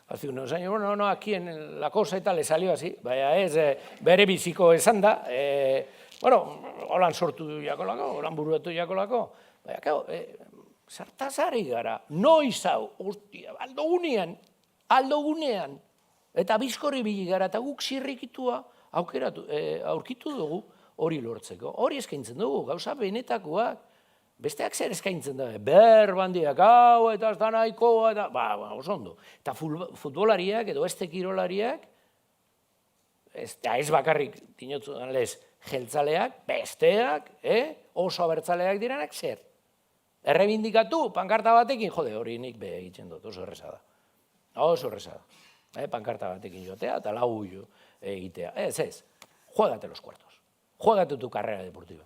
Speaker 3: Hace unos años, aquí en la cosa y tal, le salió así. Baina ez, bere biziko esan da. Holan sortu jakolako, holan buruetu jakolako. Baina, sartazari gara. Noiz hau, aldo gunean. Eta bizkorri bili gara, eta guk zirrikitua aurkitu dugu hori lortzeko. Hori eskaintzen dugu, gauza benetakoak. Besteak zer eskaintzen da, berbandiak, hau eta ez da nahikoa, eta, oso ondo. Eta futbolariak edo este kirolariak, ez bakarrik, tinotzu lez, jeltzaleak, besteak, oso abertzaleak direnak, zer? Errebindikatu, pankarta batekin, hori nik egiten dut, oso erreza da. Oso erreza da. Pankarta batekin joatea, eta lau egitea. Ez, juegate los cuartos. Juegate tu carrera deportiva.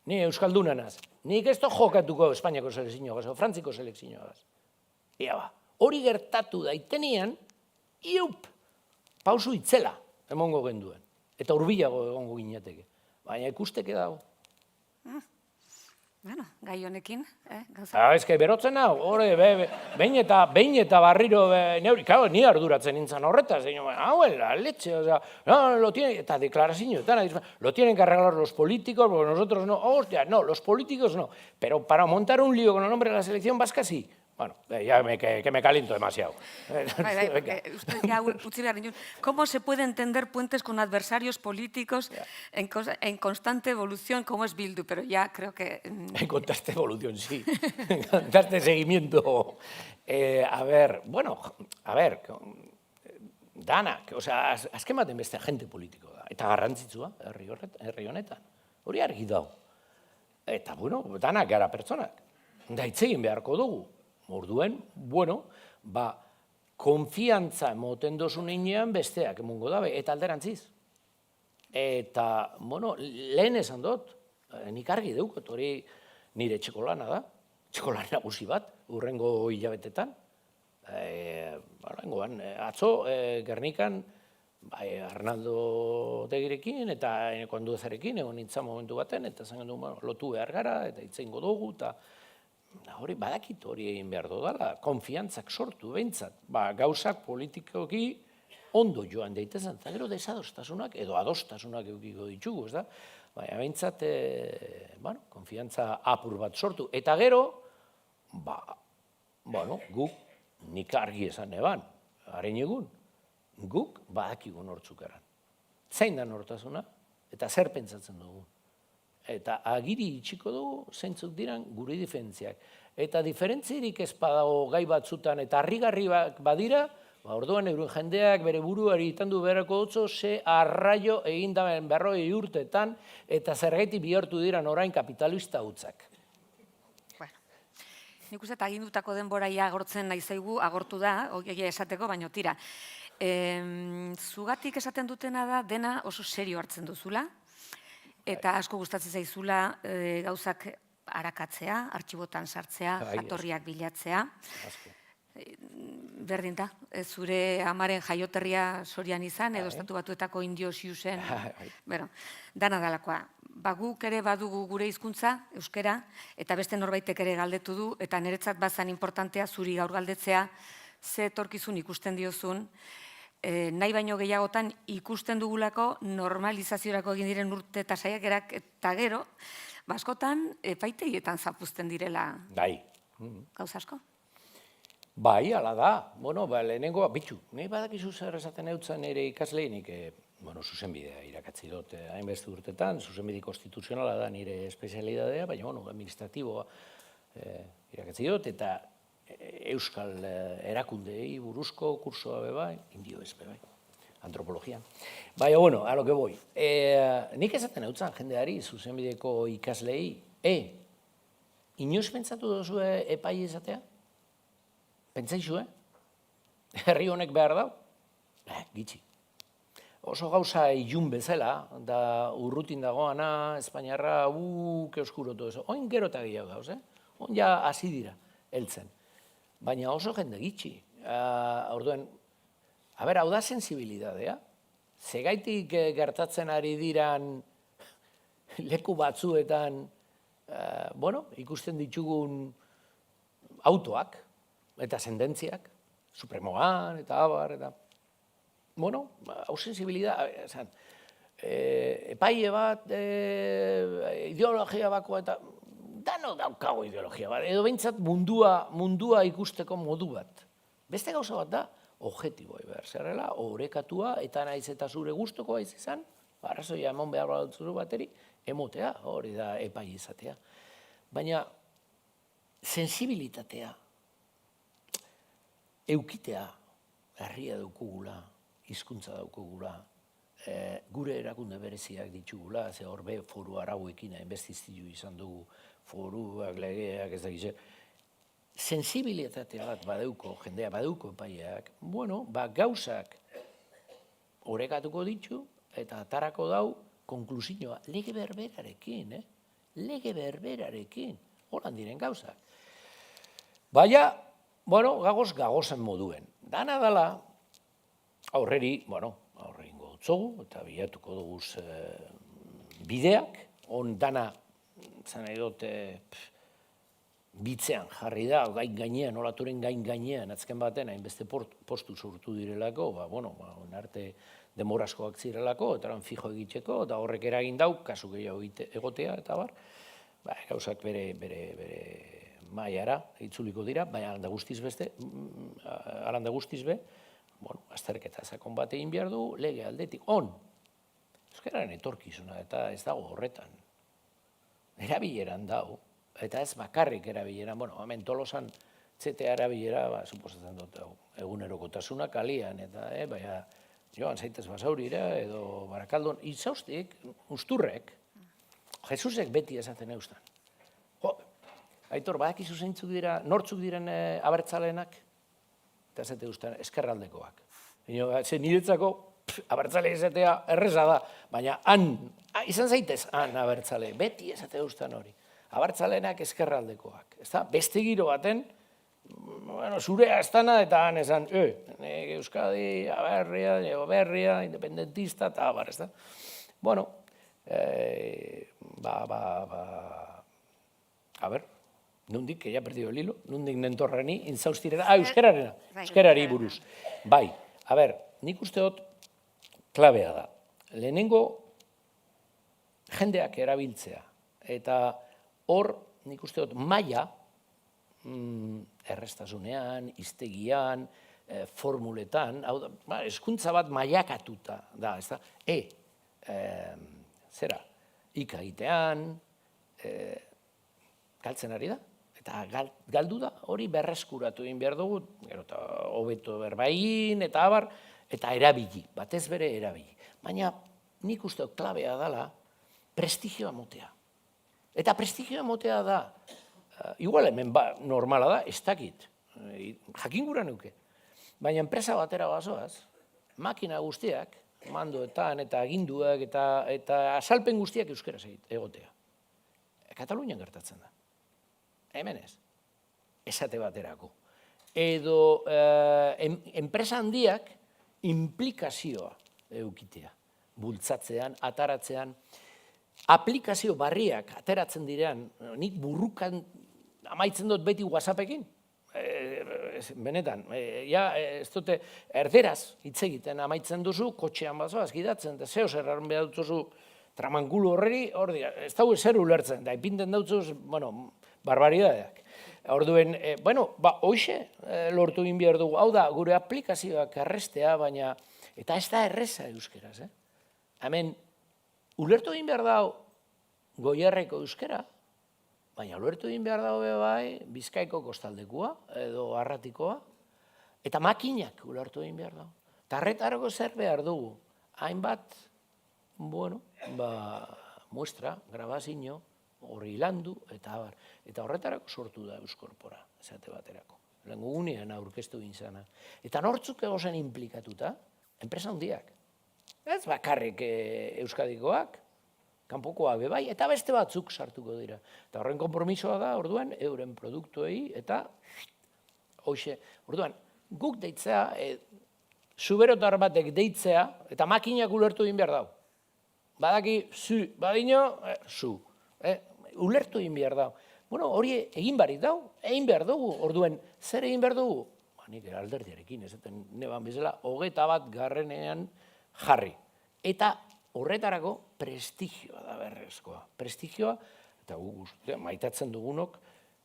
Speaker 3: Ni Euskalduna naz. Nik ez jokatuko Espainiako selekzioagaz, o Frantziko selekzioagaz. Ia hori gertatu daitenean, pausu itzela emongo genduen. Eta hurbilago egongo ginateke. Baina ikusteke dago.
Speaker 2: Bueno, gai honekin,
Speaker 3: Ez que berotzen hau, behin eta barriro, ni arduratzen nintzen horretaz, la leche, eta deklarazio, lo tienen que arreglar los políticos, porque nosotros no, hostia, no, los políticos no, pero para montar un lío con el nombre de la selección vasca sí. Bueno, ya que me caliento demasiado.
Speaker 2: Usted ya utzi behar nion. ¿Cómo se puede entender puentes con adversarios políticos en constante evolución como es Bildu? Pero ya creo que...
Speaker 3: En constante evolución, sí. En constante seguimiento. A ver, danak, azken baten beste agente politiko da. Eta garrantzitsua, herri honetan. Hori argi dago. Eta, danak gara pertsonak. Da itzegin beharko dugu. Orduen, konfiantza emoten dozun inean besteak emungo dabe, eta alderantziz. Eta, lehen esan dut, nik argi deukot, hori nire txekolana da, txekolan nagusi bat, urrengo hilabetetan. Atzo, Gernikan, Arnaldo Otegirekin eta Eneko Anduezarekin, egon nintzen momentu baten, eta zangen du, lotu behar gara, eta itzeingo dugu, eta hori badakit hori egin behar dudala, konfiantzak sortu behintzat, gauzak politikoki ondo joan daitezen, eta gero desadostasunak edo adostasunak eukiko ditugu, ez da? Baina behintzat, konfiantza apur bat sortu. Eta gero, guk nik argi esan eban, haren egun, guk badakigu nortzuk eran. Zein da nortasuna eta zer pentsatzen dugu. Eta agiri itxiko dugu zeintzuk diran gure diferentziak. Eta diferentzirik ez badago gai batzutan eta harrigarri badira, orduan euren jendeak bere buruari itandu beharko dutzo, ze arraio egin daben 40 urteetan eta zergaiti bihurtu diran orain kapitalista hutzak.
Speaker 2: Nik uste eta agindutako denboraia agortzen nahi zaigu, agortu da, egia esateko, baina tira. Zugatik esaten dutena da dena oso serio hartzen duzula, eta asko gustatzen zaizula gauzak arakatzea, artxibotan sartzea, jatorriak bilatzea. Berdin da, zure amaren jaioterria Sorian izan, edo Estatu Batuetako Indio Xiusen, dana dalakoa. Guk ere badugu gure hizkuntza, euskera, eta beste norbaitek ere galdetu du, eta niretzat bazan importantea zuri gaur galdetzea, ze etorkizun ikusten diozun, nahi baino gehiagotan ikusten dugulako normalizaziorako egin diren urte eta saiakerak eta gero, askotan epaitegietan zapuzten direla.
Speaker 3: Bai.
Speaker 2: Gauza asko?
Speaker 3: Bai, ala da. Bueno, lehenengo, bitxu, nahi badakizu zer esaten eutzen ere ikasleinik, zuzenbidea irakatzi dut hainbeste urtetan, zuzenbide konstituzionala da nire espezialidadea, baina, administratiboa irakatzi dut, eta euskal erakundeei buruzko kursoa bebai, indio ez bebai, antropologian. Baina, a lo que voy. Nik esaten eutzen jendeari zuzenbideko ikaslei, inoiz pentsatu duzue epai izatea? Pentsaizue? Herri honek behar dau? Gitxi. Oso gauza ilun bezala, da urrutin dagoana, Espainiarra, que oscuro todo eso. Oin gero eta gehiago gauz, oin ja hasi dira, heltzen. Baina oso jende gitxi. Orduen, hau da sensibilidadea. Zegaitik gertatzen ari diran leku batzuetan, ikusten ditugun autoak, eta sendentziak, Supremoan, eta abar, eta... hau sensibilidad, epaile bat, ideologia bako, eta dano daukago ideologia bat, edo behintzat mundua ikusteko modu bat. Beste gauza bat da, objektiboa behar zerrela, orekatua, eta naiz eta zure guztoko haiz izan, arrazoia emon behar bat zure bateri, emotea, hori da epaile izatea. Baina, sensibilitatea, eukitea, herria daukugula, hizkuntza daukugula, gure erakunde bereziak ditugula, ze horbe foru arauekin hainbestiztiu izan dugu, foruak, legeak, ez dakize. Sensibilitatea bat badeuko, jendea badeuko epaileak, gauzak orekatuko ditu, eta atarako dau, konklusioa, lege berberarekin, holan diren gauzak. Baina, gagozen moduen. Dana dala, aurreri gotzogu, eta bilatuko dugu bideak, on dana, zan nahi dut, bitzean jarri da, gain gainean, olaturen gain gainean, atzken baten, hainbeste postu sortu direlako, arte demorazkoak zirelako, eta fijo egiteko, eta horrek eragin dau, kasu gehiago egotea, eta gauzak bere maiara itzuliko dira, baina alanda guztiz be, azterketa sakon bat egin behar du, lege aldetik, euskararen etorkizuna, eta ez dago horretan. Erabileran dago, eta ez bakarrik erabileran, hemen Tolosan zetea erabilera, suposatzen dut, egunerokotasuna kalian, eta joan zaitez Basaurira, edo Barakaldon, izaustik, usturrek, Jesusek beti esaten eustan. Aitor, badakizu zeintzuk dira, nortzuk diren abertzaleenak? Eta zate guztan, eskerraldekoak. Niretzako, abertzale izatea erreza da, baina izan zaitez, abertzale, beti esate guztan hori. Abertzaleenak eskerraldekoak. Beste giro baten, zurea ez dana, eta han esan, Euskadi, aberria, independentista, eta abar, ez da. A ver, nundik, que ya he perdido el hilo, nundik nentorreni, intzaustirera, euskararena, euskarari buruz. Bai, a ver, nik uste dut klabea da. Lehenengo jendeak erabiltzea, eta hor nik uste dut maila, errestasunean, hiztegian, formuletan, hau da, hezkuntza bat mailakatuta da, ez da, zera, ikagitean, galtzen ari da, eta galdu da, hori berreskuratu egin behar dugu, gero eta hobeto berba egin, eta abar, eta erabili, batez bere erabili. Baina nik uste klabea dela prestigioa motea. Eta prestigioa motea da, igual hemen normala da, ez dakit, jakin gura nuke. Baina enpresa batera bazoaz, makina guztiak, mandoetan eta aginduak eta azalpen guztiak euskaraz egotea. Katalunian gertatzen da. Hemen ez. Esate baterako. Edo enpresa handiak implikazioa eukitea. Bultzatzean, ataratzean, aplikazio barriak ateratzen direan, nik burrukan amaitzen dut beti WhatsAppekin. Benetan, ez dute erderaz hitz egiten amaitzen duzu, kotxean bazoaz gidatzen, eta zeo zer erran behar dutuzu tramankulu horreri, hor dira, ez dago zer ulertzen, da ipinten dautuz, barbaridadeak. Orduen, hoxe lortu egin behar dugu, hau da, gure aplikazioak errestea, baina, eta ez da erreza euskeraz, Hemen, ulertu egin behar dago Goierreko euskera, baina ulertu egin behar dago bai Bizkaiko kostaldekua edo Arratikoa, eta makinak ulertu egin behar dago. Eta horretarako zer behar dugu, hainbat, muestra, grabazio, horri landu, eta horretarako sortu da Euskorpora, esate baterako. Lengo gunean aurkeztu gintzana. Eta nortzuk egozen implikatuta, enpresa handiak. Ez bakarrik Euskadikoak, kanpokoa bebai, eta beste batzuk sartuko dira. Eta horren konpromisoa da, orduan, euren produktuei, eta hoxe, orduan, guk deitzea, zuberotar batek deitzea, eta makinak ulertu egin behar dau. Badaki, zu, badino, zu. Ulertu egin behar dau. Hori egin barik dau, egin behar dugu, orduan, zer egin behar dugu? Nik alderdiarekin, ezaten neban bezala, 21. jarri. Eta horretarako prestigioa da berrezkoa. Prestigioa, eta maitatzen dugunok,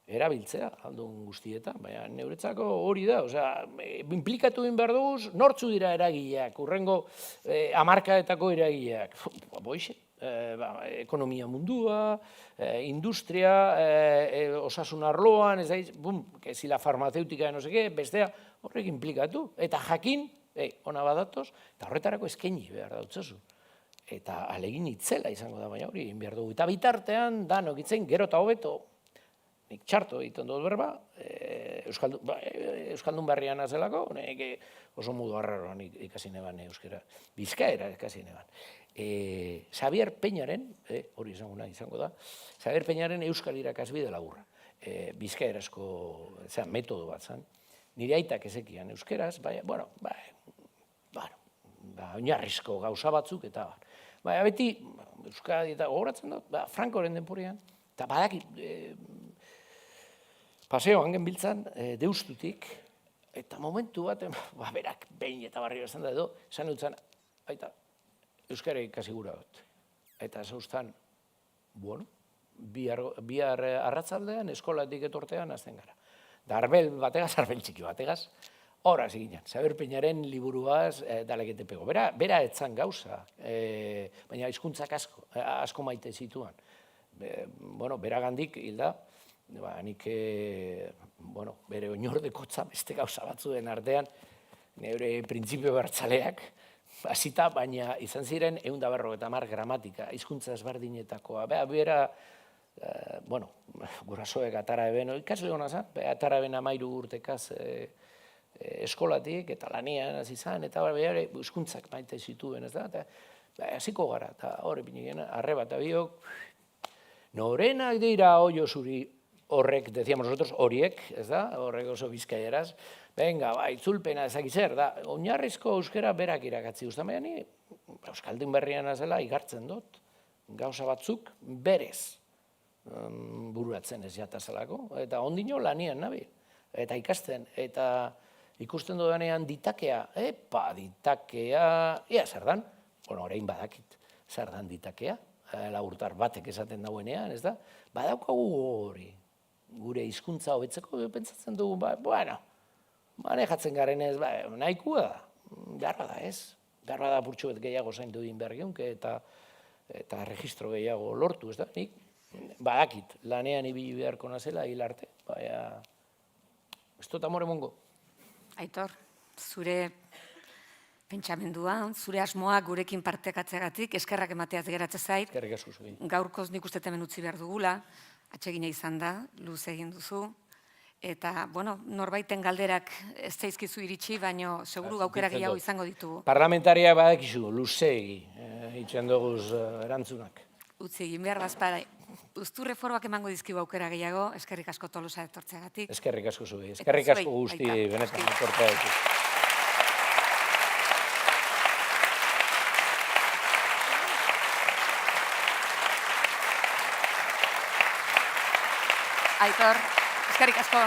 Speaker 3: erabiltzea aldun guztietan, baina neuretzako hori da, implikatu egin behar dugu, nortzu dira eragileak, urrengo hamarkadetako eragileak. Boixe, ekonomia mundua, industria, osasun arloan, ez da, zila farmaceutika, bestea, horrek implikatu. Eta jakin, ona badatoz, eta horretarako eskaini behar dautzazu. Eta alegin itzela izango da, baina hori egin behar dugu. Eta bitartean, danok itzen, gero eta hobeto, nik txarto egiten dut berba, Euskaldun berrian azelako, oso modu arraroan ikasi neban euskera, Bizkaera ikasi neban. Xabier Peñaren, hori izango da, Xabier Peñaren Euskal irakasbide laburra. Bizkaerazko metodo bat zan. Nire aitak ezekian euskeraz, baina, oinarrizko gauza batzuk eta baina beti, Euskadi eta gogoratzen dut, Frankoren denporean, eta badaki, paseoan genbiltzan, Deustutik, eta momentu bat, berak behin eta barrio esan da edo, esan dutzen, baita, Euskara ikasi gura dut. Eta zauztan, bihar arratzaldean, eskolatik etortean azten gara. Darbel bategaz, arbel txiki bategaz, horaz eginen, Xabier Peñaren liburuaz dalekete pego. Bera etzan gauza, baina hizkuntzak asko maite zituan. Beragandik hilda, nik, bere oinordekotza beste gauza batzuen artean, neure printzipio bertzaleak, hasita, baina izan ziren 150 gramatika, hizkuntza ezberdinetakoa. Bera, gurasoek atara eben, ikasle hona zan, atara eben 13 urtekaz eskolatik, eta lanian hasi zan, eta bera hizkuntzak maite zituen, ez da, eta hasiko gara, eta horre pinigena, arreba eta biok, norenak dira hoio zuri horrek, decíamos nosotros, horiek, ez da, horrek oso bizkaieraz, venga, itzulpena ezakizer, da, oinarrizko euskera berak irakatzi guztan, baina ni Euskaldun berrian azela igartzen dut, gauza batzuk berez bururatzen ez jatazelako, eta ondino lanian nabil, eta ikasten, eta ikusten dudanean ditakea, ditakea, zer dan, orain badakit, zer dan ditakea, laburtar batek esaten dauenean, ez da, badaukagu hori, gure hizkuntza hobetzeko pentsatzen dugu, manejatzen garen ez, nahikoa da, beharra da ez. Beharra da purtsu bet gehiago zaindu egin behar geunke eta registro gehiago lortu, ez da? Nik badakit, lanean ibili beharko nazela hil arte, baina ez dut amore mongo.
Speaker 2: Aitor, zure pentsamendua, zure asmoak gurekin partekatzeagatik, eskerrak emateaz geratzen zait.
Speaker 3: Eskerrik asko zuei.
Speaker 2: Gaurkoz nik uste hemen utzi behar dugula, atsegina izan da, luze egin duzu. Eta, bueno, norbaiten galderak ez zaizkizu iritsi, baina seguru aukera gehiago izango ditugu.
Speaker 3: Parlamentaria badakizu, luzeegi, itxen duguz erantzunak.
Speaker 2: Utzi egin behar bazpara, Uzturre Foroak emango dizkigu aukera gehiago, eskerrik asko Tolosa etortzeagatik.
Speaker 3: Eskerrik asko zuei, eskerrik asko guzti, benetan, etortea dut.
Speaker 2: Aitor, eskerrik asko.